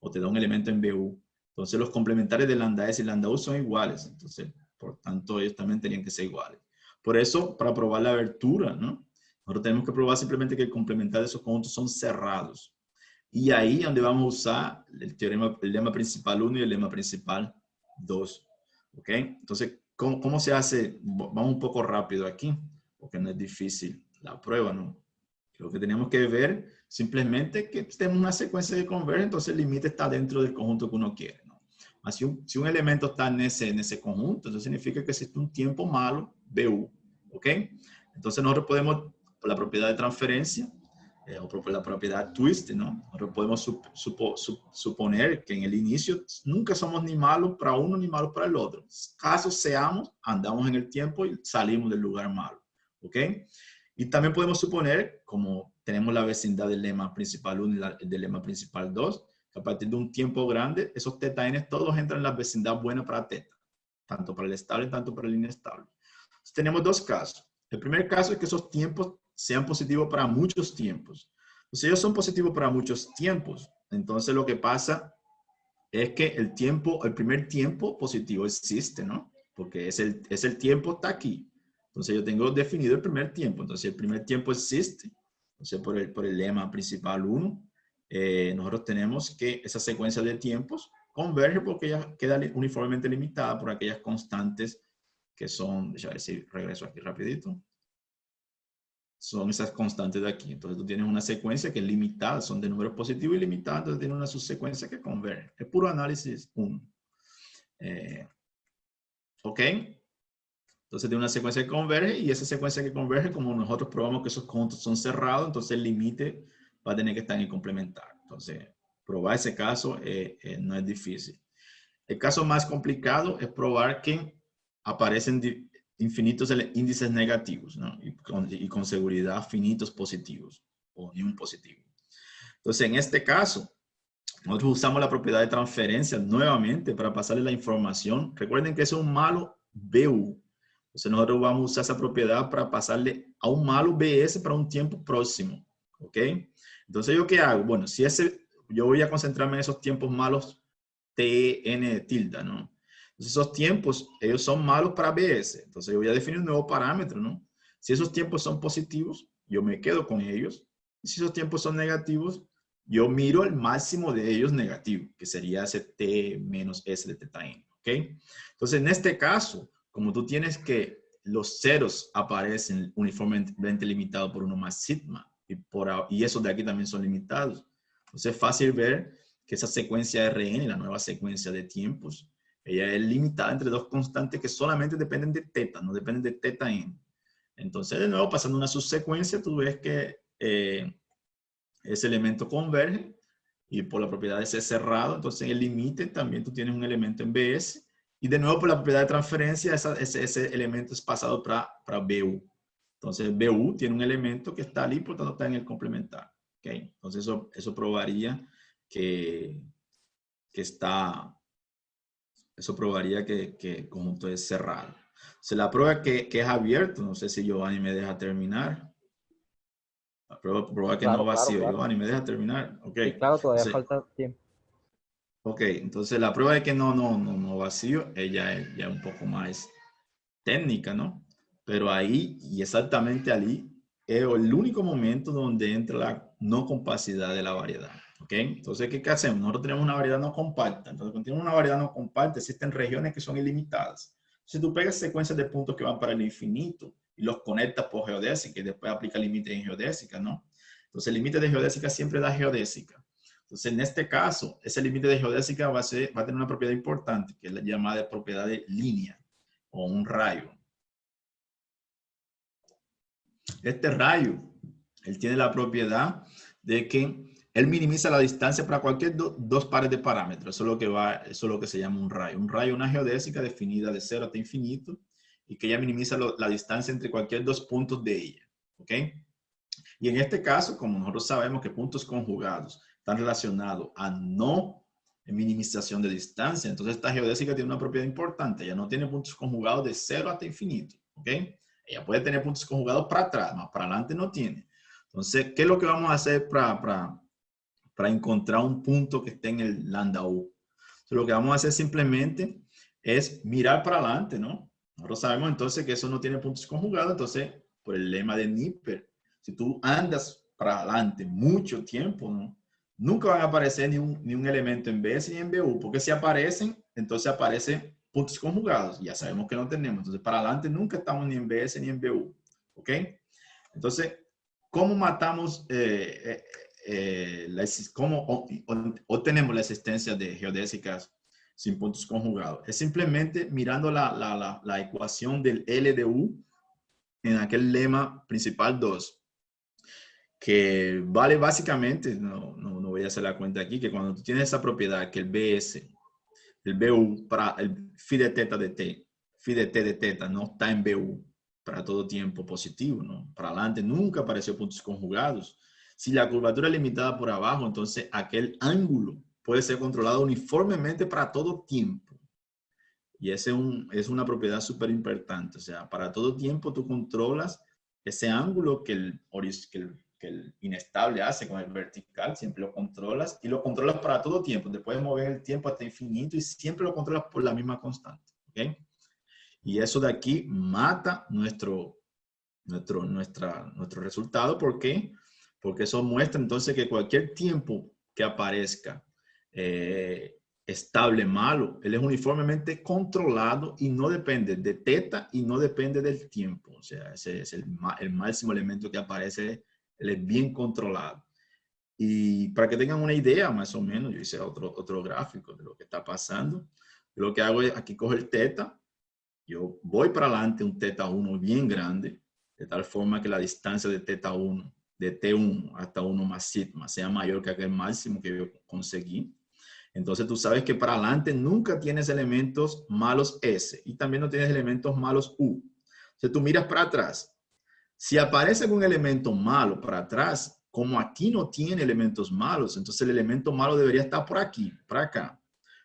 A: o te da un elemento en BU. Entonces los complementares de lambda S y lambda U son iguales. Entonces, por tanto, ellos también tenían que ser iguales. Por eso, para probar la abertura, ¿no? Nosotros tenemos que probar simplemente que el complementario de esos conjuntos son cerrados. Y ahí es donde vamos a usar el lema principal 1 y el lema principal 2. ¿Ok? Entonces, ¿cómo se hace? Vamos un poco rápido aquí, porque no es difícil la prueba, ¿no? Lo que tenemos que ver simplemente que tenemos una secuencia de converge, entonces el límite está dentro del conjunto que uno quiere, ¿no? Si un elemento está en ese conjunto, eso significa que existe un tiempo malo, BU, ¿ok? Entonces nosotros podemos, por la propiedad de transferencia, o por la propiedad twist, ¿no? Nosotros podemos suponer que en el inicio nunca somos ni malos para uno ni malos para el otro. Caso seamos, andamos en el tiempo y salimos del lugar malo, ¿ok? Y también podemos suponer, como tenemos la vecindad del lema principal 1 y del lema principal 2, que a partir de un tiempo grande, esos θ n todos entran en la vecindad buena para θ, tanto para el estable, tanto para el inestable. Entonces, tenemos dos casos. El primer caso es que esos tiempos sean positivos para muchos tiempos. Entonces, ellos son positivos para muchos tiempos. Entonces, lo que pasa es que el primer tiempo positivo existe, ¿no? Porque es el tiempo está aquí. Entonces, yo tengo definido el primer tiempo. Entonces, el primer tiempo existe. Entonces, por el lema principal 1, nosotros tenemos que esa secuencia de tiempos converge porque ella queda uniformemente limitada por aquellas constantes que son, déjame ver si regreso aquí rapidito, son esas constantes de aquí. Entonces tú tienes una secuencia que es limitada, son de números positivos y limitados, entonces tienes una subsecuencia que converge. Es puro análisis 1. ¿Ok? Entonces tiene una secuencia que converge y esa secuencia que converge, como nosotros probamos que esos conjuntos son cerrados, entonces el límite va a tener que estar en el complementario. Entonces, probar ese caso no es difícil. El caso más complicado es probar que aparecen infinitos índices negativos, ¿no? Y con seguridad finitos positivos o ni un positivo. Entonces, en este caso, nosotros usamos la propiedad de transferencia nuevamente para pasarle la información. Recuerden que es un malo BU. Entonces, nosotros vamos a usar esa propiedad para pasarle a un malo BS para un tiempo próximo. ¿Ok? Entonces, ¿yo qué hago? Bueno, yo voy a concentrarme en esos tiempos malos TN tilde, ¿no? Entonces, esos tiempos, ellos son malos para BS. Entonces, yo voy a definir un nuevo parámetro, ¿no? Si esos tiempos son positivos, yo me quedo con ellos. Y si esos tiempos son negativos, yo miro el máximo de ellos negativo, que sería ese T menos S de teta n, ¿ok? Entonces, en este caso, como tú tienes que los ceros aparecen uniformemente limitados por 1 más sigma, y esos de aquí también son limitados. Entonces, es fácil ver que esa secuencia Rn, la nueva secuencia de tiempos, ella es limitada entre dos constantes que solamente dependen de teta, no dependen de teta n. Entonces, de nuevo, pasando una subsecuencia, tú ves que ese elemento converge y por la propiedad de ser cerrado, entonces en el límite también tú tienes un elemento en BS y de nuevo por la propiedad de transferencia ese elemento es pasado para BU. Entonces BU tiene un elemento que está allí, por tanto está en el complementario. ¿Okay? Entonces eso probaría que el conjunto es cerrado. Se la prueba que es abierto, no sé si Giovanni me deja terminar. Prueba que no vacío.
B: Claro.
A: Giovanni, ¿me deja terminar? Ok.
B: Sí, claro, todavía
A: Entonces,
B: falta tiempo.
A: ok, entonces la prueba de que no vacío, ella es ya un poco más técnica, ¿no? Pero ahí, y exactamente allí, es el único momento donde entra la no compacidad de la variedad. ¿Ok? Entonces, ¿qué hacemos? Nosotros tenemos una variedad no compacta. Entonces, cuando tenemos una variedad no compacta, existen regiones que son ilimitadas. Si tú pegas secuencias de puntos que van para el infinito y los conectas por geodésica y después aplica límite en geodésica, ¿no? Entonces, el límite de geodésica siempre da geodésica. Entonces, en este caso, ese límite de geodésica va a tener una propiedad importante, que es la llamada propiedad de línea o un rayo. Este rayo, él tiene la propiedad de que él minimiza la distancia para cualquier dos pares de parámetros. Eso es lo que se llama un rayo. Un rayo es una geodésica definida de 0 hasta infinito y que ella minimiza la distancia entre cualquier dos puntos de ella. ¿Ok? Y en este caso, como nosotros sabemos que puntos conjugados están relacionados a no minimización de distancia, entonces esta geodésica tiene una propiedad importante. Ella no tiene puntos conjugados de 0 hasta infinito. ¿Ok? Ella puede tener puntos conjugados para atrás, más para adelante no tiene. Entonces, ¿qué es lo que vamos a hacer para encontrar un punto que esté en el lambda U? Entonces, lo que vamos a hacer simplemente es mirar para adelante, ¿no? Nosotros sabemos entonces que eso no tiene puntos conjugados, entonces, por el lema de Nipper, si tú andas para adelante mucho tiempo, ¿no? Nunca van a aparecer ni un elemento en BS ni en BU, porque si aparecen, entonces aparecen puntos conjugados. Ya sabemos que no tenemos. Entonces, para adelante nunca estamos ni en BS ni en BU. ¿Ok? Entonces, ¿cómo matamos, cómo obtenemos la existencia de geodésicas sin puntos conjugados? Es simplemente mirando la ecuación del L de U en aquel lema principal 2, que vale básicamente, no voy a hacer la cuenta aquí, que cuando tú tienes esa propiedad, que el BS, el BU, para el phi de teta de t, phi de t de teta no está en BU para todo tiempo positivo, ¿no? Para adelante nunca apareció puntos conjugados. Si la curvatura es limitada por abajo, entonces aquel ángulo puede ser controlado uniformemente para todo tiempo. Y ese es una propiedad súper importante. O sea, para todo tiempo tú controlas ese ángulo que el inestable hace con el vertical, siempre lo controlas y lo controlas para todo tiempo. Te puedes mover el tiempo hasta infinito y siempre lo controlas por la misma constante. ¿Okay? Y eso de aquí mata nuestro resultado. ¿Por qué? Porque eso muestra entonces que cualquier tiempo que aparezca estable malo, él es uniformemente controlado y no depende de teta y no depende del tiempo. O sea, ese es el máximo elemento que aparece, él es bien controlado. Y para que tengan una idea, más o menos, yo hice otro gráfico de lo que está pasando. Lo que hago es, aquí cojo el teta Yo voy para adelante un teta 1 bien grande, de tal forma que la distancia de teta 1, de T1 hasta 1 más sigma, sea mayor que aquel máximo que yo conseguí. Entonces tú sabes que para adelante nunca tienes elementos malos S y también no tienes elementos malos U. Entonces tú miras para atrás. Si aparece algún elemento malo para atrás, como aquí no tiene elementos malos, entonces el elemento malo debería estar por aquí, por acá.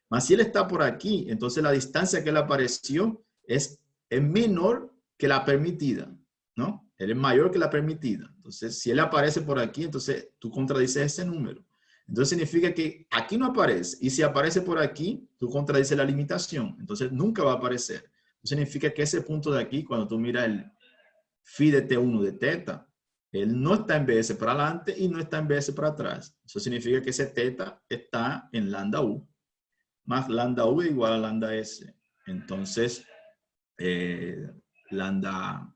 A: Mas si él está por aquí, entonces la distancia que él apareció es menor que la permitida, ¿no? Él es mayor que la permitida. Entonces, si él aparece por aquí, entonces tú contradices ese número. Entonces significa que aquí no aparece. Y si aparece por aquí, tú contradices la limitación. Entonces nunca va a aparecer. Eso significa que ese punto de aquí, cuando tú miras el phi de T1 de teta, él no está en BS para adelante y no está en BS para atrás. Eso significa que ese teta está en lambda U, más lambda U igual a lambda S. Entonces, lambda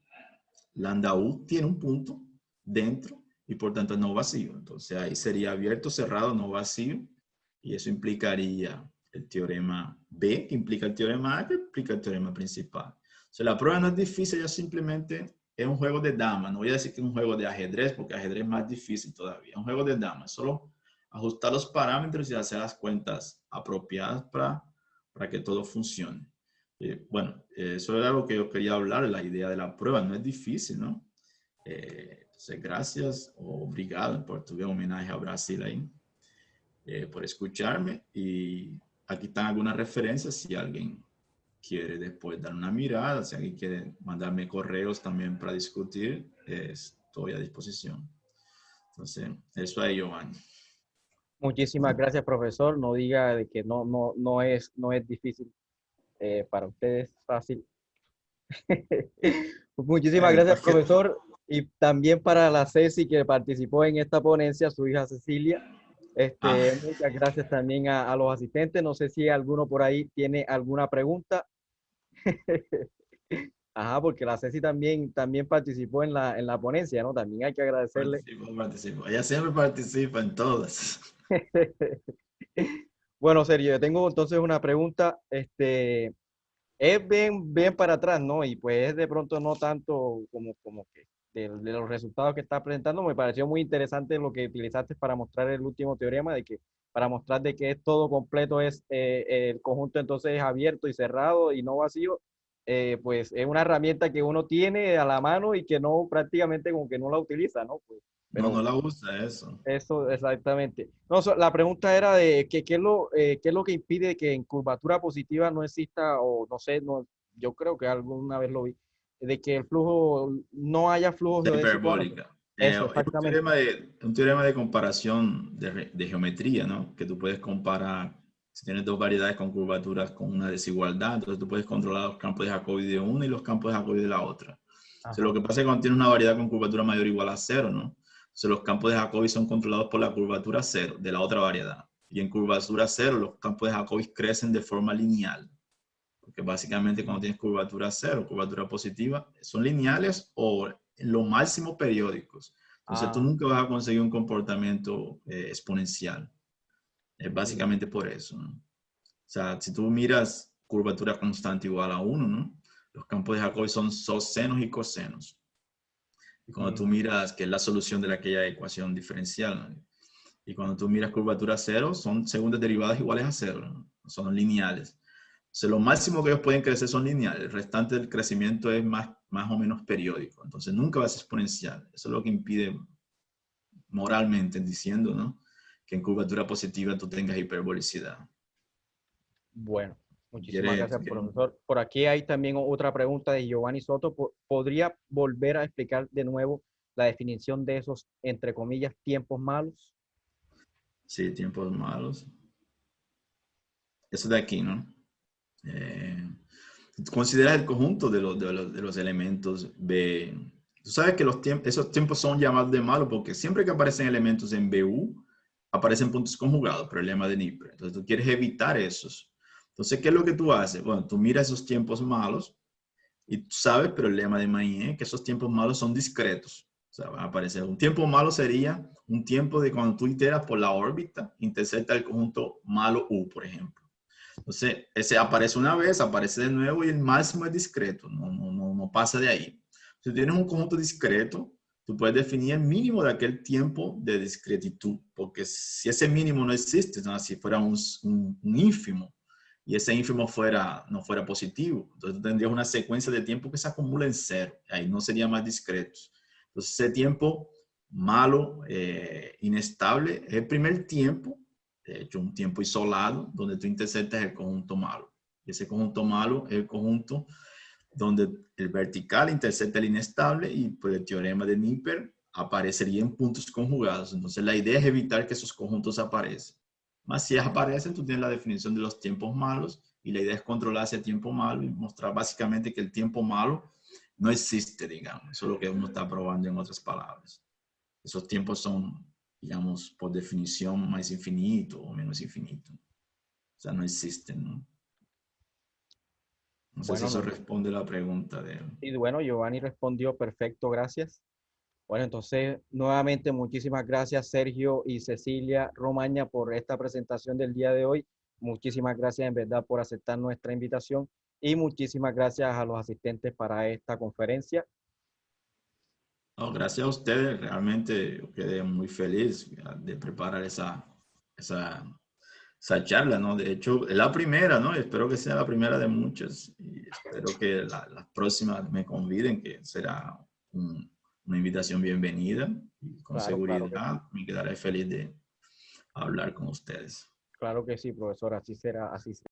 A: U tiene un punto dentro y por tanto no vacío. Entonces ahí sería abierto, cerrado, no vacío. Y eso implicaría el teorema B, que implica el teorema A, que implica el teorema principal. O sea, la prueba no es difícil, ya simplemente es un juego de damas. No voy a decir que es un juego de ajedrez, porque ajedrez es más difícil todavía. Es un juego de damas. Solo ajustar los parámetros y hacer las cuentas apropiadas para que todo funcione. Bueno, eso era lo que yo quería hablar, la idea de la prueba. No es difícil, ¿no? Entonces, gracias o obrigado en portugués, homenaje a Brasil ahí, por escucharme. Y aquí están algunas referencias si alguien quiere después dar una mirada, si alguien quiere mandarme correos también para discutir, estoy a disposición. Entonces, eso ahí, Giovanni.
B: Muchísimas gracias, profesor. No diga de que no es difícil para ustedes, fácil. Muchísimas gracias, profesor. Y también para la Ceci que participó en esta ponencia, su hija Cecilia. Muchas gracias también a los asistentes. No sé si alguno por ahí tiene alguna pregunta. Ajá, porque la Ceci también participó en la ponencia, ¿no? También hay que agradecerle.
A: Participo. Ella siempre participa en todas.
B: Bueno, Sergio, yo tengo entonces una pregunta. Es bien para atrás, ¿no? Y pues es de pronto no tanto como que de los resultados que está presentando. Me pareció muy interesante lo que utilizaste para mostrar el último teorema, para mostrar de que es todo completo, el conjunto entonces es abierto y cerrado y no vacío. Pues es una herramienta que uno tiene a la mano y que no prácticamente como que no la utiliza, ¿no? Pues, pero
A: No la usa eso.
B: eso, exactamente. No, la pregunta era de qué es lo que impide que en curvatura positiva no exista, o no sé, yo creo que alguna vez lo vi, de que el flujo, no haya flujos
A: De
B: geodésicos.
A: hiperbólica.
B: Eso,
A: Es
B: exactamente.
A: un teorema de comparación de geometría, ¿no? Que tú puedes comparar, si tienes dos variedades con curvaturas con una desigualdad, entonces tú puedes controlar los campos de Jacobi de una y los campos de Jacobi de la otra. Entonces, lo que pasa es que cuando tienes una variedad con curvatura mayor o igual a cero, ¿no? Entonces, los campos de Jacobi son controlados por la curvatura cero de la otra variedad. Y en curvatura cero, los campos de Jacobi crecen de forma lineal. Porque básicamente cuando tienes curvatura cero, curvatura positiva, son lineales o en lo máximo periódicos. Entonces, tú nunca vas a conseguir un comportamiento exponencial. Es básicamente por eso, ¿no? O sea, si tú miras curvatura constante igual a 1, ¿no? Los campos de Jacobi son senos y cosenos. Y cuando tú miras, que es la solución de aquella ecuación diferencial, ¿no? Y cuando tú miras curvatura cero, son segundas derivadas iguales a cero, ¿no? Son lineales. O sea, lo máximo que ellos pueden crecer son lineales. El restante del crecimiento es más o menos periódico. Entonces, nunca va a ser exponencial. Eso es lo que impide moralmente, diciendo, ¿no? Que en curvatura positiva tú tengas hiperbolicidad.
B: Bueno, muchísimas gracias, profesor. Por aquí hay también otra pregunta de Giovanni Soto. ¿Podría volver a explicar de nuevo la definición de esos, entre comillas, tiempos malos?
A: Sí, tiempos malos. Eso de aquí, ¿no? Considera el conjunto de los elementos B. Tú sabes que esos tiempos son llamados de malos porque siempre que aparecen elementos en BU, aparecen puntos conjugados, problema de Nipper. Entonces tú quieres evitar esos. Entonces, ¿qué es lo que tú haces? Bueno, tú miras esos tiempos malos y tú sabes, pero el lema de Maillet, que esos tiempos malos son discretos. O sea, va a aparecer. Un tiempo malo sería un tiempo de cuando tú iteras por la órbita, intersecta el conjunto malo U, por ejemplo. Entonces, ese aparece una vez, aparece de nuevo y el máximo es discreto, no pasa de ahí. Si tienes un conjunto discreto, tú puedes definir el mínimo de aquel tiempo de discretitud, porque si ese mínimo no existe, ¿no? Si fuera un ínfimo, y ese ínfimo no fuera positivo, entonces tú tendrías una secuencia de tiempo que se acumula en cero, ahí no sería más discreto. Entonces ese tiempo malo, inestable, es el primer tiempo, de hecho un tiempo isolado, donde tú interceptas el conjunto malo. Y ese conjunto malo es el conjunto donde el vertical intercepta el inestable y por el teorema de Nipper aparecerían puntos conjugados. Entonces la idea es evitar que esos conjuntos aparezcan. Más si aparecen, tú tienes la definición de los tiempos malos y la idea es controlar ese tiempo malo y mostrar básicamente que el tiempo malo no existe, digamos. Eso es lo que uno está probando en otras palabras. Esos tiempos son, digamos, por definición más infinitos o menos infinitos. O sea, no existen, ¿no? No sé si
B: Bueno,
A: eso responde a la pregunta de él.
B: y bueno, Giovanni respondió perfecto, gracias. Bueno, entonces, nuevamente, muchísimas gracias, Sergio y Cecilia Romaña, por esta presentación del día de hoy. Muchísimas gracias, en verdad, por aceptar nuestra invitación y muchísimas gracias a los asistentes para esta conferencia.
A: No, gracias a ustedes, realmente yo quedé muy feliz de preparar esa, esa charla, ¿no? De hecho, es la primera, ¿no? Espero que sea la primera de muchas y espero que las próximas me conviden, que será una invitación bienvenida y con
B: Claro, claro que sí.
A: seguridad me quedaré feliz de hablar con ustedes.
B: Claro que sí, profesor, así será, así será.